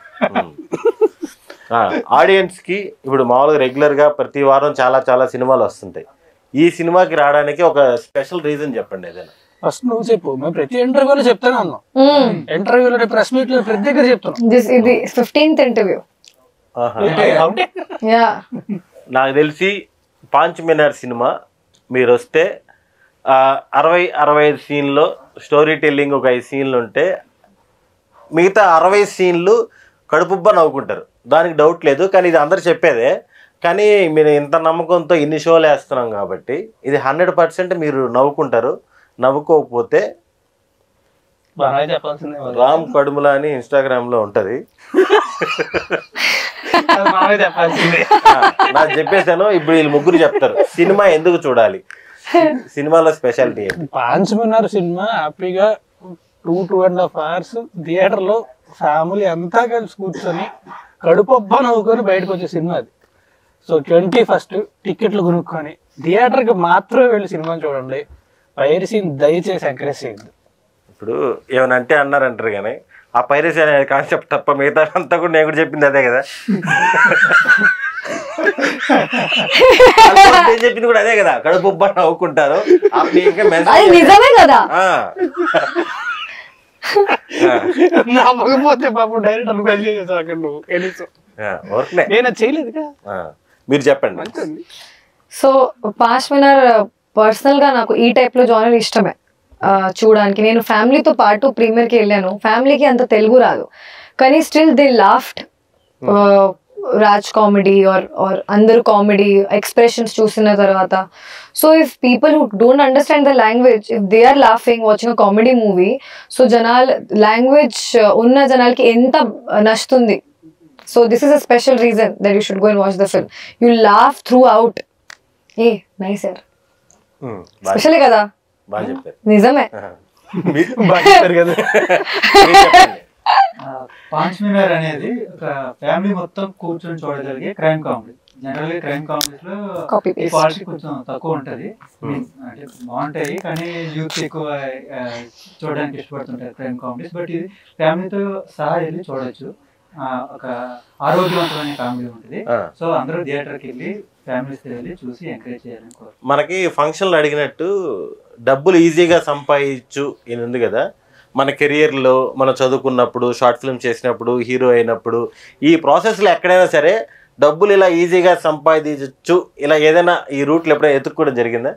ఆడియన్స్ కి ఇప్పుడు మామూలుగా రెగ్యులర్ గా ప్రతి వారం చాలా చాలా సినిమాలు వస్తుంటాయి. ఈ సినిమాకి రావడానికి ఒక స్పెషల్ రీజన్ చెప్పండి ఏదైనా. ఫస్ట్ నువ్వు చెప్పు, మేము ప్రతి ఇంటర్వ్యూలో చెప్తానే ఉన్నాం. ఇంటర్వ్యూలో ప్రెస్ మీట్ లో ప్రతి దగ్గర చెప్తున్నాం. ఇది 15th ఇంటర్వ్యూ. నాకు తెలిసి పాంచ్ మినార్ సినిమా మీరు వస్తే 60-65 సీన్లో స్టోరీ టెల్లింగ్ ఒక 5 సీన్లు ఉంటే మిగతా 60 సీన్లు కడుపుబ్బా నవ్వుకుంటారు, దానికి డౌట్ లేదు. కానీ ఇది అందరు చెప్పేదే. కానీ మీరు ఇంత నమ్మకంతో ఇన్ని షోలు వేస్తున్నాం కాబట్టి ఇది 100% మీరు నవ్వుకుంటారు. నవ్వుకోకపోతే రామ్ కడుముల అని ఇన్స్టాగ్రామ్ లో ఉంటది, నాకు చెప్పేసాను. ఇప్పుడు వీళ్ళు ముగ్గురు చెప్తారు సినిమా ఎందుకు చూడాలి, సినిమాలో స్పెషాలిటీ. పాంచ్ మినార్ సినిమా హ్యాపీగా 2.5 hours థియేటర్ లో ఫ్యామిలీ అంతా కలిసి కూర్చొని కడుపబ్బా నవ్వుకొని బయటకు వచ్చే సినిమా అది. సో 21st టికెట్లు కొనుక్కొని థియేటర్కి మాత్రమే వెళ్ళి సినిమాని చూడండి. పైరసీని దయచేసి ఎంకరేజ్ చేయద్దు. ఇప్పుడు ఏమైనా అంటే అన్నారంటారు కానీ ఆ పైరసీ అనే కాన్సెప్ట్ తప్ప మిగతా అంతా కూడా నేను కూడా చెప్పింది అదే కదా. చెప్పింది కూడా అదే కదా, కడుపుబ్బా నవ్వుకుంటారు. నిజమే కదా. నవ్వకపోతే పాపం డైరెక్ట్ నేను చేయలేదు. మీరు చెప్పండి. సో పాంచ్ మినార్ పర్సనల్ గా నాకు ఈ టైప్ లో జానర్ ఇష్టమే చూడడానికి. నేను ఫ్యామిలీతో పాటు ప్రీమియర్ కి వెళ్ళాను. ఫ్యామిలీకి అంత తెలుగు రాదు కానీ still they laughed. Raj comedy or అందరు కామెడీ ఎక్స్ప్రెషన్స్ చూసిన తర్వాత. So if people who don't understand the language, if they are laughing watching a comedy movie, so జనాలు లాంగ్వేజ్ ఉన్న జనాలకి ఎంత నచ్చుతుంది. So this is a special reason that you should go and watch the film. You laugh throughout. ఏ nice sir, స్పెషలే కదా. నిజమే. పాంచ్ మినార్ అనేది ఒక ఫ్యామిలీ మొత్తం కూర్చొని చూడగలిగే క్రైమ్ కామెడీ. జనరల్ గా క్రైమ్ కామెడీస్ లో క్వాలిటీ కొంచెం తక్కువ ఉంటది, అంటే బాగుంటాయి కానీ యూత్ ఎక్కువ చూడడానికి ఇష్టపడుతుంటారు క్రైమ్ కామెడీస్. బట్ ఇది ఫ్యామిలీతో సహా వెళ్ళి చూడొచ్చు. ఒక ఆరోగ్యవంతమైన కామెడీ ఉంటుంది. సో అందరూ థియేటర్కి వెళ్ళి ఫ్యామిలీస్ వెళ్ళి చూసి ఎంకరేజ్ చేయాలని కోరు. మనకి ఫంక్షన్లు అడిగినట్టు డబ్బులు ఈజీగా సంపాదించు ఇది ఉంది కదా. మన కెరియర్లో మనం చదువుకున్నప్పుడు, షార్ట్ ఫిల్మ్ చేసినప్పుడు, హీరో అయినప్పుడు, ఈ ప్రాసెస్లో ఎక్కడైనా సరే డబ్బులు ఇలా ఈజీగా సంపాదించు ఇలా ఏదైనా ఈ రూట్లో ఎప్పుడైనా ఎత్తుక్కోవడం జరిగిందా?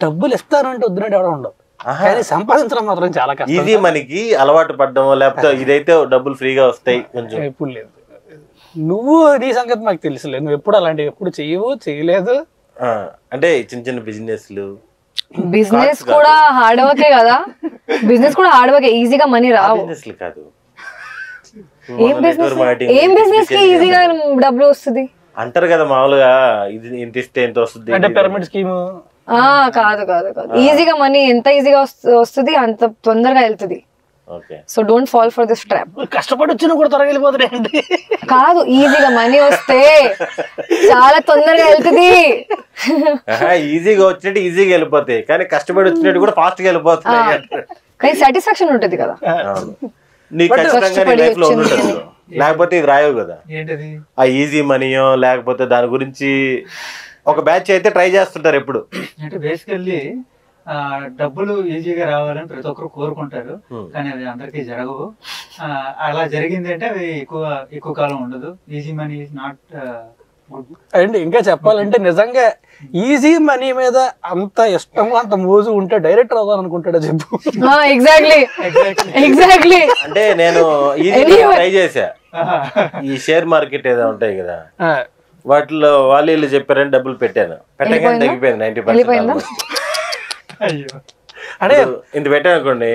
డబ్బులు ఇస్తారంటే వద్దునట్టు ఎవడో ఉండదు, సంపాదించడం మాత్రం చాలా కష్టం. ఇది మనకి అలవాటు పడ్డం లేకపోతే ఇదైతే డబ్బులు ఫ్రీగా వస్తాయి కొంచెం. ఎప్పుడు లేదు. నువ్వు నీ సంగతి మాకు తెలుసులేదు, నువ్వు ఎప్పుడు అలాంటివి ఎప్పుడు చేయలేదు. అంటే చిన్న చిన్న బిజినెస్లు బిజినెస్ కూడా హార్డ్ వర్కే కదా, బిజినెస్ కూడా హార్డ్ వర్కే, ఈజీగా మనీ రావు. బిజినెస్లు కాదు, ఏం బిజినెస్ కి ఈజీగా డబ్బులు వస్తుంది అంటారు కదా మామూలుగా, ఇది ఇంత ఇస్తే ఎంత వస్తుంది అంటే పిరమిడ్ స్కీమ్. కాదు కాదు కాదు, ఈజీగా మనీ ఎంత ఈజీగా వస్తుంది అంత తొందరగా వెళ్తుంది. So don't fall for this trap. కష్టపడి వచ్చినా కూడా త్వరగా వెళ్ళిపోతున్నాయండి. కాదు, ఈజీగా మనీ వస్తే చాలా తొందరగా వెళ్తుంది. ఈజీగా వచ్చినట్టు ఈజీగా వెళ్ళిపోతాయి, కానీ కష్టపడి వచ్చినట్టు కూడా ఫాస్ట్ గా వెళ్ళిపోతున్నాయి. కానీ సాటిస్ఫాక్షన్ ఉంటుంది కదా, నీకు ఖచ్చితంగా నీ లైఫ్ లో ఉంటుంది, లేకపోతే ఇది రాయవు కదా. ఏంటది ఆ ఈజీ మనీయో లేకపోతే దాని గురించి ఒక బ్యాచ్ అయితే ట్రై చేస్తుంటారు ఎప్పుడు. అంటే బేసికల్లీ డబ్బులు ఈజీగా రావాలని ప్రతి ఒక్కరు కోరుకుంటారు, కానీ అది అందరికీ జరగవు. అలా జరిగింది అంటే అవి ఎక్కువ కాలం ఉండదు. Easy money is not good. And ఇంకా చెప్పాలంటే నిజంగా ఈజీ మనీ మీద అంత ఇష్టం అంత మోజు ఉంటే డైరెక్టర్ అవ్వాలనుకుంటాడో చెప్పు. ఎగ్జాక్ట్లీ. అంటే నేను ఈజీ ట్రై చేశా, ఈ షేర్ మార్కెట్ ఏదో ఉంటాయి కదా, వాటిలో వాళ్ళు వీళ్ళు చెప్పారని డబ్బులు పెట్టాను, పెట్టగానే తగ్గిపోయింది 90%. అయ్యో, అంటే ఇంత పెట్టాను అనుకోండి,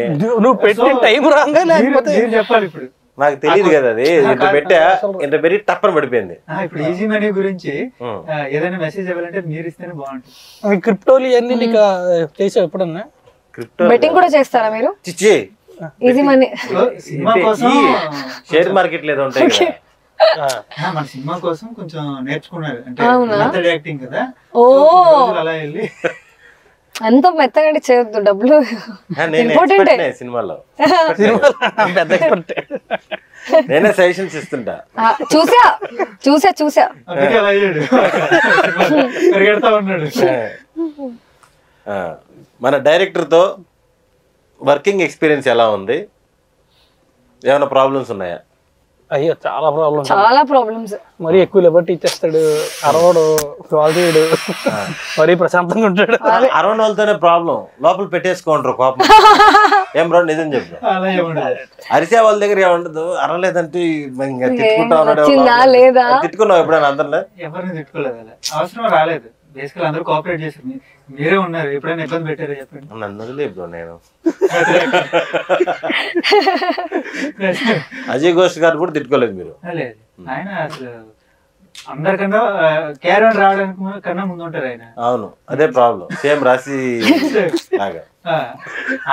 నువ్వు పెట్టిన టైం రాగా లేకపోతే చెప్పాలి. ఇప్పుడు నాకు తెలియదు కదా అది, ఇంత పెట్టా ఇంత పెరిగి టప్పని పడిపోయింది. ఇప్పుడు ఈజీ మనీ గురించి ఏదైనా మెసేజ్ ఇవ్వాలంటే మీరు ఇస్తేనే బాగుంటుంది. క్రిప్టోలు ఇవన్నీ నీకు చేసావు ఎప్పుడన్నా? క్రిప్టో బెట్టింగ్ కూడా చేస్తారా మీరు? చిచ్చి ఈజీ మనీ సినిమా కోసం షేర్ మార్కెట్ లేదో ఉంటాయి కదా, మన సినిమా కోసం కొంచెం నేర్చుకున్నారు. అంటే అవునా? మెథడ్ యాక్టింగ్ కదా, ఓ అలా వెళ్ళి అంత మెత్తగా చేయొద్దు, డబ్బులు నేను ఇంపార్టెంట్. expert నే సినిమాలో, పెద్ద ఎక్స్పర్ట్. నేనే సజెషన్స్ ఇస్తుంటా. చూసా అందుకే అలా అయ్యాడు, పరిగెడతా ఉన్నాడు. మన డైరెక్టర్ తో వర్కింగ్ ఎక్స్పీరియన్స్ ఎలా ఉంది? ఏమైనా ప్రాబ్లమ్స్ ఉన్నాయా? అయ్యో చాలా ప్రాబ్లమ్స్. మరి ఎక్కువ లిబర్టీ ఇచ్చేస్తాడు, అరవడు, కాల్చేయడు, మరీ ప్రశాంతంగా ఉంటాడు. అరవై వాళ్ళతోనే ప్రాబ్లం, లోపల పెట్టేసుకుంటారు కోపం. ఏం బ్రో నిజం చెప్పు, అలా ఏముండదు. అరిసే వాళ్ళ దగ్గర ఏముండదు, అరవలేదంటే ఇంకా తిట్టుకుంటా ఉన్నాడు. తిట్టుకున్నావు ఎప్పుడైనా అందరిలో? ఎవరిని తిట్టుకోలేదు, అలా అవసరం రాలేదు. బేసికల్ అందరూ కోఆపరేట్ చేశారు, మీరే ఉన్నారు. ఎప్పుడైనా ఇబ్బంది పెట్టారో చెప్పండి. నన్ను వదిలే బ్రో, నేను అజయ్ ఘోష్ గారు కూడా తిట్టుకోలేదు మీరు? లేదు, ఆయన అసలు అందరికన్నా క్యారీ ఆన్ రావడానికి కన్నా ముందు ఉంటారు ఆయన. అవును, అదే ప్రాబ్లం, సేమ్ రాసి లాగా.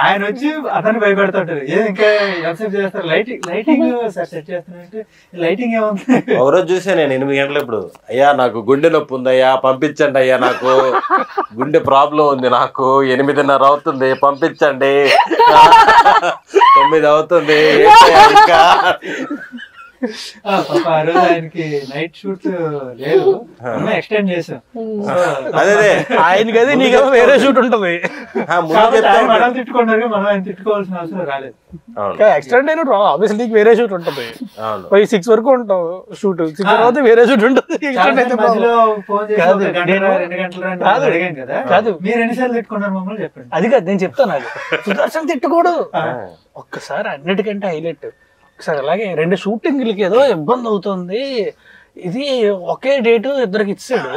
ఆయన వచ్చి అతన్ని భయపెడతాడు, ఏది ఇంకా ఎంతసేపు చేస్తారు, లైటింగ్ సెట్ చేస్తున్నారంటే లైటింగ్ ఏముంది. ఒకరోజు చూసా నేను 8 గంటలు, ఇప్పుడు అయ్యా నాకు గుండె నొప్పి ఉందయ్యా పంపించండి అయ్యా, నాకు గుండె ప్రాబ్లం ఉంది, నాకు 8:30 అవుతుంది పంపించండి, 9 అవుతుంది ఇంకా. పాప ఆ రోజు ఆయనకి నైట్ షూట్ లేదు, ఎక్స్టెండ్ చేసాం. అదే ఆయనకి అది నీకు వేరే షూట్ ఉంటుంది. మనం తిట్టుకున్నారు, మనం ఆయన తిట్టుకోవాల్సిన అవసరం రాలేదు. ఎక్స్టెండ్ అయిన ఆబ్వియస్లీ నీకు వేరే షూట్ ఉంటుంది. 6 వరకు ఉంటావు షూట్, 6 తర్వాత వేరే షూట్ ఉంటుంది. మధ్యలో ఫోన్ చేసి 2 గంటలు అడిగాం కదా, కాదు మీరు ఎన్నిసార్లు తిట్టుకున్నారు మమ్మల్ని చెప్పండి. అది కాదు నేను చెప్తాను, అది సుదర్శన్ తిట్టుకోడు. ఒక్కసారి అన్నిటికంటే హైలైట్, ఒకసారి అలాగే 2 షూటింగ్లకి ఏదో ఇబ్బంది అవుతుంది, ఇది ఒకే డేటు ఇద్దరికి ఇచ్చాడు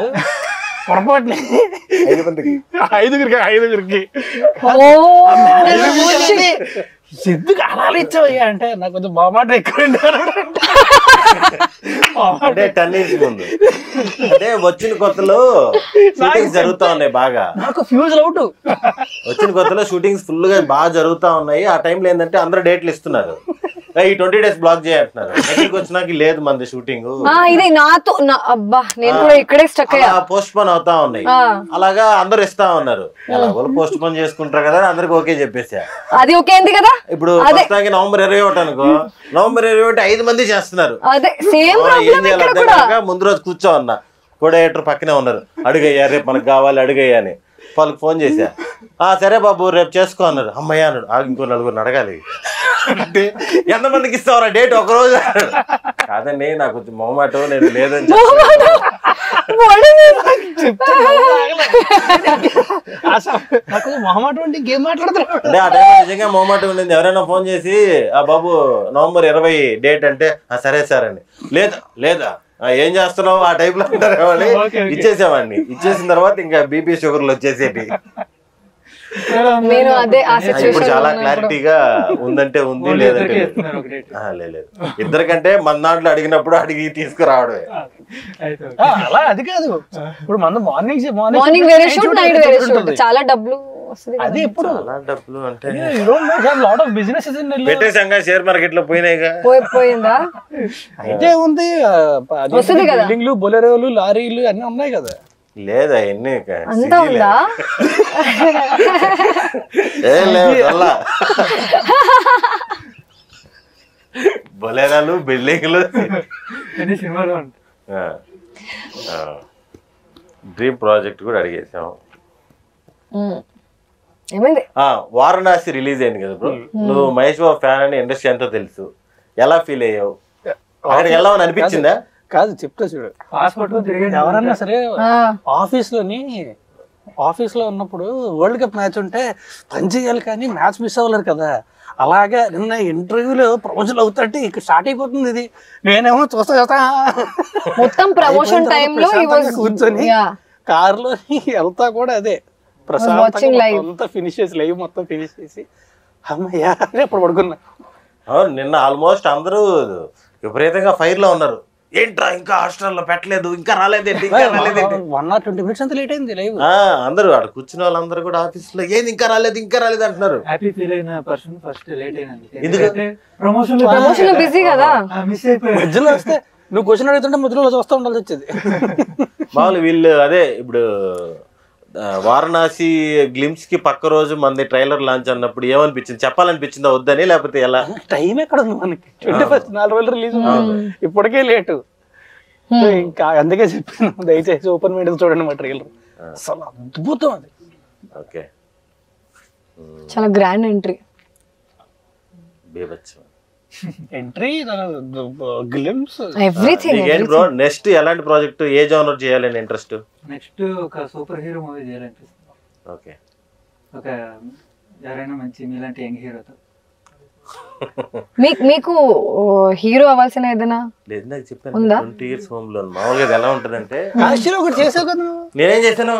పొరపాటుని, 5 ఎందుకు అలా ఇచ్చావయ్యా అంటే నాకు కొంచెం బామాట ఎక్కువ అంటే 10 years ముందు, అంటే వచ్చిన కొత్తలో షూటింగ్స్ జరుగుతా ఉన్నాయి బాగా, నాకు ఫ్యూజ్ అవుట్. వచ్చిన కొత్తలో షూటింగ్స్ ఫుల్ గా బాగా జరుగుతా ఉన్నాయి. ఆ టైంలో ఏంటంటే అందరూ డేట్లు ఇస్తున్నారు, ఈ 20 days బ్లాక్ చేయంటున్నారు. దగ్గరికి వచ్చినాక లేదు మంది షూటింగ్, ఇది నాతో అబ్బా నేను కూడా ఇక్కడే స్టక్ అయ్యా, పోస్ట్ పోన్ అవుతా ఉన్నాయి. అలాగా అందరు ఇస్తా ఉన్నారు, పోస్ట్ పోన్ చేసుకుంటారు కదా, అందరికి ఓకే చెప్పేసా. అది ఓకే అంది కదా. ఇప్పుడు నవంబర్ 21 అనుకో, నవంబర్ 21 5 మంది చేస్తున్నారు. ముందు రోజు కూర్చో అన్నా, కోడేటర్ పక్కనే ఉన్నారు, అడుగయ్యా రేపు మనకు కావాలి అడుగయ్యా అని. వాళ్ళకి ఫోన్ చేశా, సరే బాబు రేపు చేసుకో అన్నారు. అమ్మయ్య అన్నాడు, ఇంకో 4 అడగాలి. అంటే ఎంతమందికి ఇస్తావరా డేట్ ఒకరోజు? కాదండి నాకు కొంచెం మొహమాటం, నేను లేదని మొహమాటం అంటే ఇంకేం మాట్లాడతారు అంటే ఆ టైంలో నిజంగా మొహమాటం ఉండింది. ఎవరైనా ఫోన్ చేసి బాబు నవంబర్ 20 డేట్ అంటే సరే సార్ అండి, లేదా ఏం చేస్తున్నావు ఆ టైప్ లో అంటారు. ఇచ్చేసామండి, ఇచ్చేసిన తర్వాత ఇంకా బీపీ షుగర్లు వచ్చేసేటి. నేను అదే ఆ ఇప్పుడు సిచ్యువేషన్ చాలా క్లారిటీగా ఉందంటే ఉంది, లేదంటే లేదు. ఇద్దరికంటే మన దాంట్లో అడిగినప్పుడు అడిగి తీసుకురావడమే. అలా అది కాదు, ఇప్పుడు మన మార్నింగ్ వేరే షూట్ నైట్ వేరే షూట్, చాలా డబ్బులు వస్తుంది. అది ఎప్పుడు చాలా డబ్బులు అంటే లాట్ ఆఫ్ బిజినెస్ పెట్టేసాంగా షేర్ మార్కెట్ లో పోయినాయిగా. పోయిందా? అయితే ఉంది, వస్తుంది కదా. బిల్డింగ్లు, బొలెరోలు, లారీలు అన్ని ఉన్నాయి కదా. లేదా ఎన్ని అంతా ఉందా? బొలేరాలు, బిల్డింగ్లు, సినిమాలో డ్రీమ్ ప్రాజెక్ట్ కూడా అడిగేసాం. ఏమైంది? వారణాసి రిలీజ్ అయింది కదా బ్రో, నువ్వు మహేష్ బాబు ఫ్యాన్ అని ఇండస్ట్రీ అంతా తెలుసు, ఎలా ఫీల్ అయ్యావు? అక్కడికి వెళ్ళామని అనిపించిందా? కాదు చెప్తా చూడు, పాస్పోర్ట్ ఎవరన్నా సరే ఆఫీస్ లో ఉన్నప్పుడు వరల్డ్ కప్ మ్యాచ్ ఉంటే పని చేయాలి కానీ మ్యాచ్ మిస్ అవ్వలేరు కదా. అలాగే నిన్న ఇంటర్వ్యూలో ప్రమోషన్ అవుతుంటే ఇక్కడ స్టార్ట్ అయిపోతుంది. ఇది నేనేమో చూస్తా మొత్తం ప్రమోషన్ టైంలో కూర్చొని కారులో వెళ్తా కూడా అదే ప్రశాంతంగా అంతా ఫినిష్ చేసి లైవ్ మొత్తం ఫినిష్ చేసి అమ్మయ్యా అప్పుడు పడుకున్నా. అవును, నిన్న ఆల్మోస్ట్ అందరూ విపరీతంగా ఫైర్ లో ఉన్నారు. ఏంట్రా ఇంకా హాస్టల్లో పెట్టలేదు, ఇంకా రాలేదేంటి, 1 or 20 minutes అంత లేట్ అయింది లైవ్. అందరూ అక్కడ కూర్చున్న వాళ్ళందరూ కూడా ఆఫీస్ లో ఏంది ఇంకా రాలేదు అంటున్నారు. హ్యాపీ ఫీల్ అయిన పర్సన్ ఫస్ట్ లేట్ అయినండి, ఎందుకంటే ప్రమోషన్ బిజీ కదా, మిస్ అయిపోయి. మధ్యలో వస్తే నువ్వు క్వశ్చన్ అడుగుతుంటే మధ్యలో చూస్తూ ఉండాల్సి వచ్చేది. మామూలు వీళ్ళు అదే ఇప్పుడు వారణాసి గ్లిమ్స్ కి పక్క రోజు మంది ట్రైలర్ లాంచ్ అన్నప్పుడు ఏమనిపించింది? చెప్పాలనిపించిందా వద్దని, లేకపోతే ఎలా? టైం ఎక్కడ ఉంది మనకి, 21st 4 రోజులు రిలీజ్ ఇప్పటికే లేటు. ఇంకా అందుకే చెప్పాను దయచేసి ఓపెన్ మైండ్ చూడండి మా ట్రైలర్, అసలు అద్భుతం అది. ఓకే, చాలా grand entry. Entry, glimpse, everything. Bro next ఎలాంటి ప్రాజెక్ట్, ఏ జోనర్ చేయాలని ఇంట్రెస్ట్? నెక్స్ట్ ఒక సూపర్ హీరో మూవీ చేయాలనిపిస్తుంది. ఓకే, ఒక ఎవరైనా మంచి మీలాంటి యంగ్ హీరోతో. మీకు హీరో అవ్వాల్సిన ఏదైనా లేదు, నాకు చెప్పాను 20 years హోమ్ లోన్. మామూలుగా ఎలా ఉంటదంటే, ఒకటి చేసావు కదా నేనేం చేశాను,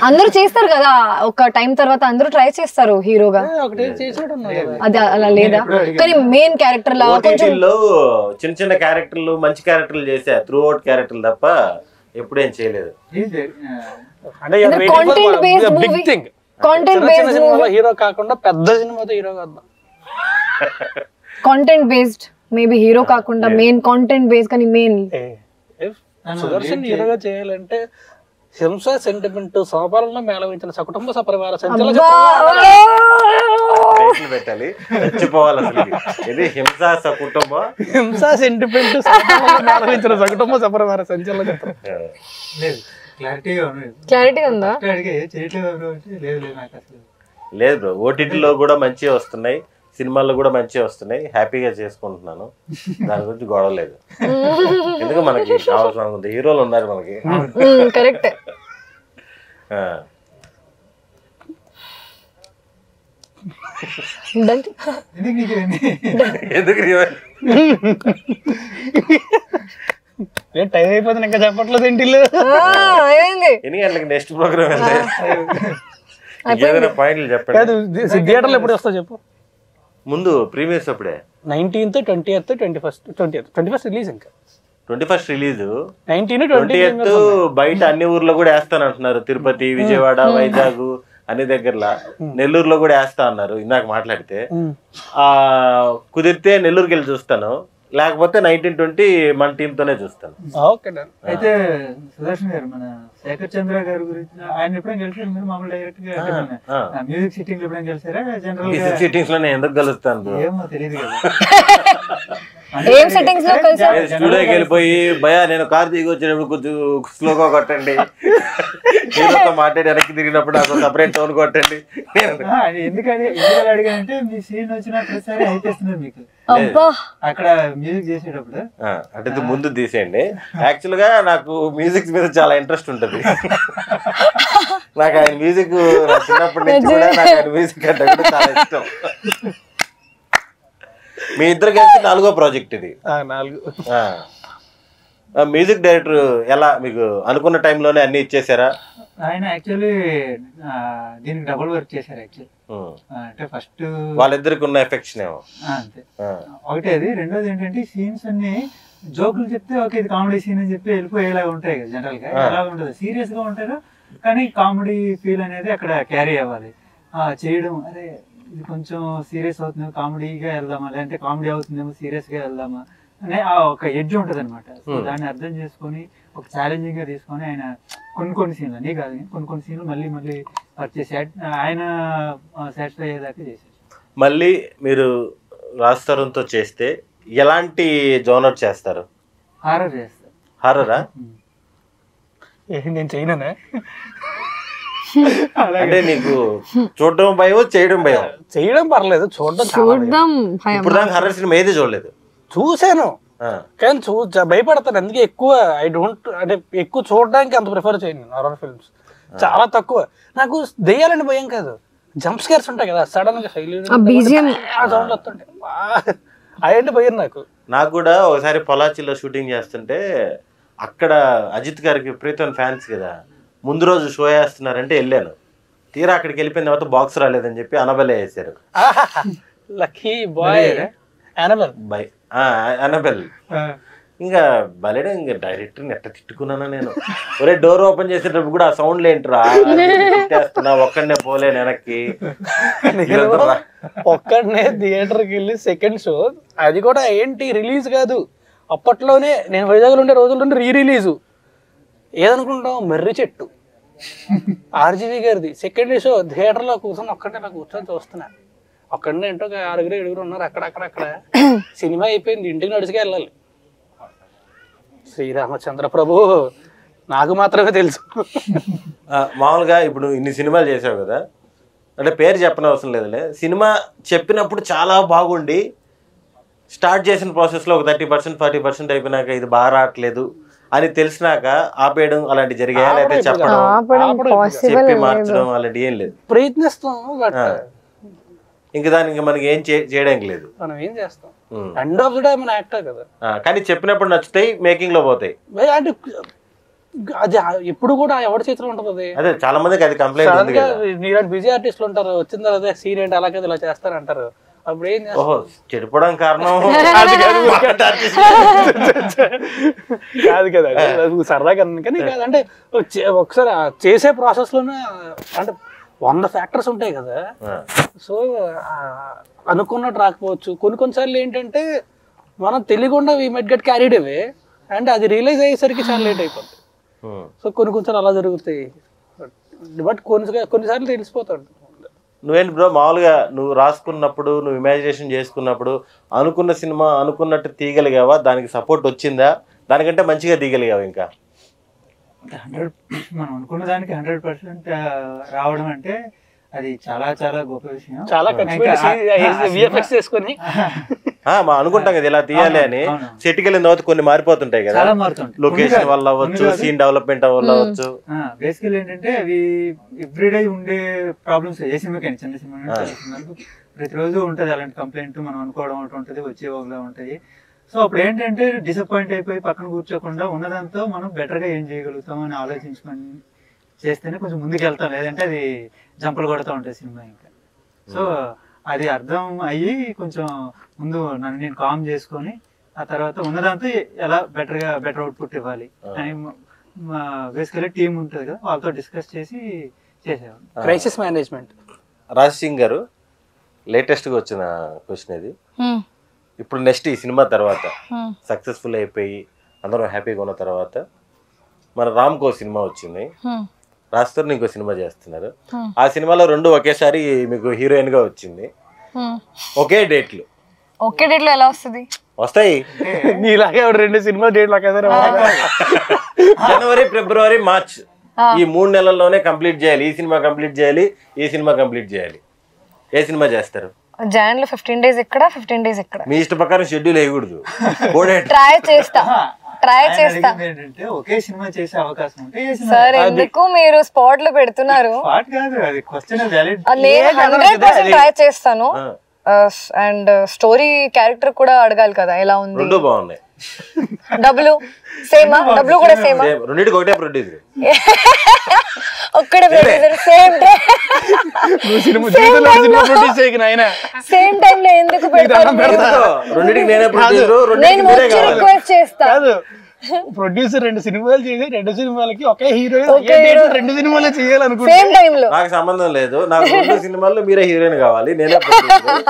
అందరూ చేస్తారు కదా, ఒక టైం తర్వాత అందరూ ట్రై చేస్తారు హీరోగా. అది అలా లేదా? కానీ మెయిన్ క్యారెక్టర్ లా చిన్న చిన్న క్యారెక్టర్లు, మంచి క్యారెక్టర్లు చేసా, త్రూ అవుట్ క్యారెక్టర్లు తప్ప ఎప్పుడేం చేయలేదు. Content based movie, content based movie, hero కాకుండా పెద్ద సినిమాతో హీరో కాదు, కాంటెంట్ బేస్డ్ మేబీ హీరో కాకుండా మెయిన్ కాంటెంట్ బేస్డ్. కానీ మెయిన్ సుదర్శన్ హీరోగా చేయాలంటే హింస సెంటిమెంట్ సోపాలలో మేళవించిన సకుటుంబ సపరివార సంచలన పెట్టాలి, చచ్చిపోవాలి అసలు. ఇది హింస సకుటుంబ, హింస సెంటిమెంట్ మేళవించిన సకుటుంబ సపరివార సంచలన చిత్రం. క్లారిటీ ఉందా? లేదు బ్రో, ఓటీటీలో కూడా మంచిగా వస్తున్నాయి, సినిమాల్లో కూడా మంచిగా వస్తున్నాయి, హ్యాపీగా చేసుకుంటున్నాను, దాని గురించి గొడవ లేదు. ఎందుకు మనకి కావాల్సిన ఉంది, హీరోలు ఉన్నారు మనకి. కరెక్ట్. టైం అయిపోతుంది ఇంకా చెప్పట్లేదు ఇంటిలో. ఎన్ని గంటలకి నెక్స్ట్ ప్రోగ్రామ్ ఏదైనా పాయింట్లు చెప్పండి. థియేటర్లో ఎప్పుడు వస్తా చెప్పు. ముందు ప్రీమియర్స్ అప్పుడే 19th, 20th, 21st రిలీజ్. ఇంకా 21st రిలీజ్, 19th, 20th బయట అన్ని ఊర్లో కూడా వేస్తాను అంటున్నారు. తిరుపతి, విజయవాడ, వైజాగ్ అన్ని దగ్గరలా, నెల్లూరులో కూడా వేస్తా అన్నారు ఇందాక మాట్లాడితే. కుదిరితే నెల్లూరుకి వెళ్ళి చూస్తాను, లేకపోతే 1920 మన టీమ్ తోనే చూస్తాను. అయితే సుదర్శన్ గారు, మన శేఖర్ చంద్ర గారి గురించి ఆయన ఎప్పుడైనా కలిసారు మీరు? మామూలు డైరెక్ట్ గా మ్యూజిక్ సిట్టింగ్ లో ఎప్పుడైనా కలిసారా? జనరల్ సిట్టింగ్స్ లో నేను ఎందుకు కలుస్తాను? ఏమో తెలియదు కదా. ఏం సెట్టింగ్స్ లో కలిసారు? స్టూడియోకి వెళ్ళిపోయి భయ నేను కార్ దిగి వచ్చినప్పుడు కొంచెం స్లోగా కొట్టండి, హీరోతో మాట్లాడి వెనక్కి తిరిగినప్పుడు నాకు సపరేట్ టోన్ కొట్టండి. ఎందుకని అడిగానంటే మీ సీన్ వచ్చిన ప్రతిసారి అయిపోతున్నారు మీకు అక్కడ మ్యూజిక్ చేసేటప్పుడు. అంటే ముందు తీసేయండి. యాక్చువల్ గా నాకు మ్యూజిక్ మీద చాలా ఇంట్రెస్ట్ ఉంటుంది. నాకు ఆయన మ్యూజిక్ చిన్నప్పటి నుంచి కూడా నాకు ఆయన మ్యూజిక్ అంటే కూడా చాలా ఇష్టం. మీ ఇద్దరు కలిసి 4వ ప్రాజెక్ట్ ఇది. మ్యూజిక్ డైరెక్టర్ ఎలా మీకు అనుకున్న టైంలోనే అన్ని ఇచ్చేసారా? ఆయన యాక్చువల్లీ దీనికి డబుల్ వర్క్ చేశారు యాక్చువల్లీ. అంటే ఫస్ట్ వాళ్ళిద్దరికి ఉన్న ఎఫెక్షన్ ఏమో అంతే ఒకటే. అది రెండోది ఏంటంటే సీన్స్ అన్ని జోకులు చెప్తే ఓకే ఇది కామెడీ సీన్ అని చెప్పి వెళ్ళిపోయేలాగా ఉంటాయి కదా జనరల్ గా. ఎలా ఉంటుంది సీరియస్ గా ఉంటారు కానీ కామెడీ ఫీల్ అనేది అక్కడ క్యారీ అవ్వాలి. చేయడం అరే ఇది కొంచెం సీరియస్ అవుతుంది కామెడీగా వెళ్దామా, లేదంటే కామెడీ అవుతుందేమో సీరియస్ గా వెళ్దామా అనే ఒక ఎడ్జ్ ఉంటుంది అనమాట. సో దాన్ని అర్థం చేసుకొని ఒక ఛాలెంజింగ్ గా తీసుకొని ఆయన కొన్ని సీన్లు అన్నీ కాదు కొన్ని సీన్లు మళ్ళీ వర్క్ చేసి ఆయన సాటిస్ఫై అయ్యేదాకా చేశారు. మళ్ళీ మీరు రాజ్ తరుణ్తో చేస్తే ఎలాంటి జోనర్ చేస్తారు? హారర్ చేస్తారు. హారరా? నేను చేయనే అంటే నీకు చూడడం భయం చేయడం భయం? చేయడం పర్లేదు, చూడడం ఇప్పుడు దాకా హర్రర్ సినిమా ఏది చూడలేదు. చూసాను కానీ భయపడతాను. అందుకే ఎక్కువ ఐ డోంట్ అంటే ఎక్కువ చూడడానికి అంత ప్రిఫర్ చేయను హారర్ ఫిల్మ్స్. చాలా తక్కువ. నాకు దెయ్యాలని భయం కాదు, జంప్ స్కేర్స్ ఉంటాయి కదా సడన్ గా సౌండ్ వస్తుంటాయి అయ్యంటే భయం నాకు కూడా. ఒకసారి పొలాచిలో షూటింగ్ చేస్తుంటే అక్కడ అజిత్ గారికి విపరీతమైన ఫ్యాన్స్ కదా, ముందు రోజు షో వేస్తున్నారంటే వెళ్ళాను. తీరా అక్కడికి వెళ్ళిపోయిన తర్వాత బాక్స్ రాలేదని చెప్పి అనబెల్ వేసారు. లక్కీ బాయ్ అనబెల్. ఇంకా బలేడా ఇంకా డైరెక్టర్ ఎట్లా తిట్టుకున్నానా నేను. ఒరే డోర్ ఓపెన్ చేసేటప్పుడు కూడా ఆ సౌండ్ ఏంట్రా తిట్టేస్తున్నా, ఒక్కడనే పోలేను వెనక్కి. ఒక్కడనే థియేటర్కి వెళ్ళి సెకండ్ షో, అది కూడా ఏంటి రిలీజ్ కాదు అప్పట్లోనే. నేను వైజాగ్లో ఉండే రోజుల్లో రీ రిలీజు ఏదనుకుంటాం మర్రి చెట్టు ఆర్జీవి గారిది సెకండ్ షో. థియేటర్లో కూర్చొని ఒక్కడే నాకు కూర్చొని చూస్తున్నా. ఒక్కడనే ఏంటో 6-7 ఉన్నారు అక్కడ. సినిమా అయిపోయింది, ఇంటికి నడిచిగా వెళ్ళాలి. శ్రీరామచంద్ర ప్రభు నాకు మాత్రమే తెలుసు. మామూలుగా ఇప్పుడు ఇన్ని సినిమాలు చేసావు కదా, అంటే పేరు చెప్పనవసరం లేదులే. సినిమా చెప్పినప్పుడు చాలా బాగుండి స్టార్ట్ చేసిన ప్రాసెస్లో ఒక 30% 40% అయిపోయినాక ఇది బాగా రావట్లేదు అని తెలిసినాక ఆపేయడం అలాంటి జరిగాయా? లేకపోతే చెప్పడం చెప్పి మార్చడం అలాంటి ఏం లేదు? ప్రయత్నిస్తాం, ఇంక దానికి మనకి ఏం చేయడానికి లేదు. మనం ఏం చేస్తాం, ఎండ్ ఆఫ్ ది డే మన యాక్టర్ కదా. కానీ చెప్పినప్పుడు నచ్చుతాయి, మేకింగ్ లో పోతాయి. అంటే అది ఎప్పుడు కూడా ఎవరి చేతిలో ఉంటుంది. అదే చాలా మందికి అది కంప్లైంట్. బిజీ ఆర్టిస్టులు ఉంటారు, వచ్చిన తర్వాత సీన్ ఏంటి అలాగే ఇలా చేస్తారంటారు. అప్పుడు ఏం చేస్తారు? చెడిపోవడం కారణం కాదు కదా, సరదాగా. కానీ అంటే ఒకసారి చేసే ప్రాసెస్ లోనే అంటే 100 ఫ్యాక్టర్స్ ఉంటాయి కదా. సో అనుకున్నట్టు రాకపోవచ్చు. కొన్నిసార్లు ఏంటంటే మనం తెలియకుండా we met get carried away and అది రియలైజ్ అయ్యేసరికి చాలా లేట్ అయిపోతుంది. సో కొన్నిసార్లు అలా జరుగుతాయి, బట్ కొన్నిసార్లు తెలిసిపోతాడు. నువ్వేంటి బ్రో మామూలుగా నువ్వు రాసుకున్నప్పుడు, నువ్వు ఇమాజినేషన్ చేసుకున్నప్పుడు అనుకున్న సినిమా అనుకున్నట్టు తీయగలిగావా? దానికి సపోర్ట్ వచ్చిందా? దానికంటే మంచిగా తీయగలిగావా? ఇంకా 100 మనం అనుకున్న దానికి 100% రావడం అంటే అది చాలా చాలా గొప్ప విషయం. చాలా అనుకుంటాం కదా ఇలా తీయాలి అని. సెట్కి వెళ్ళిన తర్వాత కొన్ని మారిపోతుంటాయి కదా, లొకేషన్ వల్ల అవ్వచ్చు, సీన్ డెవలప్మెంట్ వల్ల అవ్వచ్చు. బేసికల్ ఏంటంటే అవి ఎవ్రీడే ఉండే ప్రాబ్లమ్స్. ఏ సినిమాకైనా చిన్న సినిమా ప్రతిరోజు ఉంటుంది అలాంటి కంప్లైంట్. మనం అనుకోవడం ఒకటి ఉంటుంది, వచ్చేవాళ్ళ ఉంటాయి. సో అప్పుడు ఏంటంటే డిసప్పాయింట్ అయిపోయి పక్కన కూర్చోకుండా ఉన్నదాంతో మనం బెటర్గా ఏం చేయగలుగుతాం అని ఆలోచించుకొని చేస్తేనే కొంచెం ముందుకు వెళ్తాం. లేదంటే అది జంపలు కొడుతూ ఉంటుంది సినిమా ఇంకా. సో అది అర్థం అయ్యి కొంచెం ముందు నన్ను నేను కామ్ చేసుకొని ఆ తర్వాత ఉన్నదాంతో ఎలా బెటర్ అవుట్పుట్ ఇవ్వాలి అని బేసికలీ టీమ్ ఉంటుంది కదా, వాళ్ళతో డిస్కస్ చేసి చేసేవాళ్ళు. Crisis management. రాజ్ సింగ్ గారు, లేటెస్ట్గా వచ్చిన క్వశ్చన్ ఇది. ఇప్పుడు నెక్స్ట్ ఈ సినిమా తర్వాత సక్సెస్ఫుల్ అయిపోయి అందరం హ్యాపీగా ఉన్న తర్వాత మన రామ్ కో సినిమా వచ్చింది, రాస్తారు ఇంకో సినిమా చేస్తున్నారు. ఆ సినిమాలో 2 ఒకేసారి మీకు హీరోయిన్ గా వచ్చింది, ఒకే డేట్లు. ఒకే డేట్లో ఎలా వస్తుంది? వస్తాయి. నీలాగే 2 సినిమా డేట్లు జనవరి, ఫిబ్రవరి, మార్చ్ ఈ 3 నెలల్లోనే కంప్లీట్ చేయాలి. ఈ సినిమా కంప్లీట్ చేయాలి, ఈ సినిమా కంప్లీట్ చేయాలి. ఏ సినిమా చేస్తారు? జాన్ లో 15 days ఇక్కడ, 15 days ఇక్కడ. మీ ఇష్ట ప్రకారం షెడ్యూల్ వేయకూడదు. ట్రై చేస్తా. ఏంటంటే ఒకే సినిమా చేసే అవకాశం ఉంటే సార్ ఎందుకు మీరు స్పాట్ లో పెడుతున్నారు? స్పాట్ కాదు, అది క్వశ్చన్ వ్యాలిడ్. నేను 100% ట్రై చేస్తాను. అండ్ స్టోరీ క్యారెక్టర్ కూడా అడగాలి కదా ఎలా ఉంది. రెండు బాగున్నాయి. డబ్బులు సేమా? డబ్బులు కూడా సేమా? రెండింటికి ఒకటే ప్రొడ్యూసర్. ఒక్కడే ప్రొడ్యూసర్ సేమ్ సేమ్ టైం లో ఎందుకు పెడతారు? రెండింటికి నేనే ప్రొడ్యూసర్, నేను వచ్చి రిక్వెస్ట్ చేస్తా. ప్రొడ్యూసర్ 2 సినిమాలు చేసి 2 సినిమాలకి ఒకే హీరోయిన్ 2 సినిమాలు చేయాలనుకుంటే సేమ్ టైం లో నాకు సంబంధం లేదు. నాకు 2 సినిమాల్లో మీరే హీరోయిన్ కావాలి, నేనే ప్రొడ్యూసర్.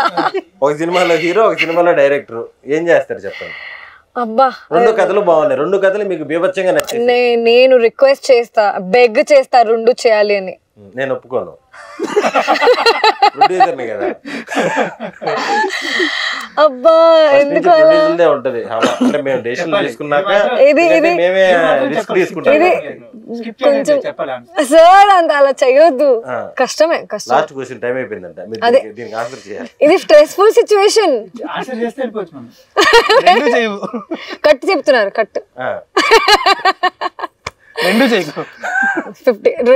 ఒక సినిమాలో హీరో, ఒక సినిమాలో డైరెక్టర్. ఏం చేస్తారు చెప్పండి? అబ్బా 2 కథలు బాగున్నాయి. 2 కథలు మీకు బీభత్సంగా నచ్చింది. నేను రిక్వెస్ట్ చేస్తా, బెగ్ చేస్తా 2 చేయాలి అని. నేను ఒప్పుకోను, ప్రొడ్యూసర్ని కదా. అబ్బా ఎందుకు అలా? ప్రొడ్యూసర్దే ఉంటది. అంటే మేము డెసిషన్ తీసుకున్నాక మేమే రిస్క్ తీసుకుంటాం. కొంచెం సార్ అంత అలా చేయొద్దు, కష్టమే కష్టం. లాస్ట్ క్వశ్చన్ టైం అయిపోయిందంట, దీనికి ఆన్సర్ చేయాలి. ఇది స్ట్రెస్ఫుల్ సిచ్యువేషన్. ఆన్సర్ చేస్తే వెళ్ళిపోవచ్చు మనం. కట్ చెప్తున్నారు, కట్ 2 చేయకు. 50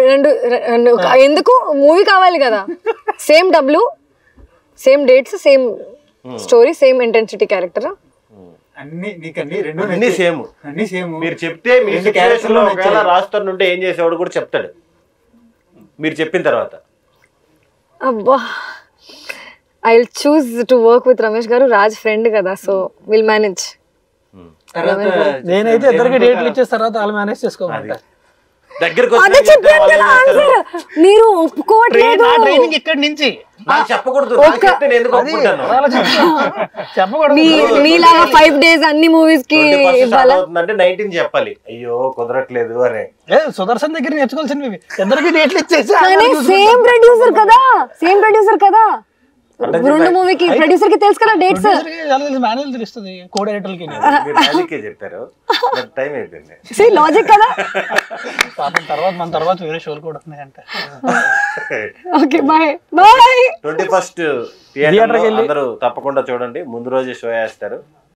ఎందుకు? మూవీ కావాలి కదా. సేమ్ డబ్బులు, same dates, same story, same intensity character. అన్ని సేమ్. మీరు చెప్తే మీ రెండు సిచ్యువేషన్ లో క్యారెక్టర్లు ఒకవేళ రాస్తారు ఉంటే ఏం చేసేవాడు కూడా చెప్తాడు మీరు చెప్పిన తర్వాత. అబ్బా I will choose to work with Ramesh గారు. రాజ్ ఫ్రెండ్ కదా, సో విల్ మేనేజ్. నేనైతే ఇద్దరికి డేట్లు ఇచ్చేసిన తర్వాత వాళ్ళు మేనేజ్ చేసుకోవాలి. దగ్గరకు అదే చెప్పాను కదా ఆన్సర్. మీరు ఒప్పుకోవట్లేదు. ట్రైనింగ్ ఇక్కడి నుంచి నాకు చెప్పకూడదు, నాకు చెప్తే నేను ఎందుకు ఒప్పుకుంటాను? చెప్పకూడదు. మీలాగా 5 days అన్ని మూవీస్ కి 19 చెప్పాలి. అయ్యో కుదరట్లేదు అని. సుదర్శన్ దగ్గర నేర్చుకోవాల్సినవి. ఇద్దరికి డేట్లు ఇచ్చేసి సేమ్ ప్రొడ్యూసర్ కదా, సేమ్ ప్రొడ్యూసర్ కదా. 2 మూవీకి ప్రొడ్యూసర్ కి తెలుసు కదా డేట్స్. మాన్యువల్ తెలుస్తుంది కో డైరెక్టర్లకి. మీరు చెప్పారు, టైం అయిపోయింది. లాజిక్ కదా. మన తర్వాత వేరే షోలు కూడా ఉన్నాయంట. Okay bye bye. 21st theatre అందరూ తప్పకుండా చూడండి. ముందు రోజు షో వేస్తారు.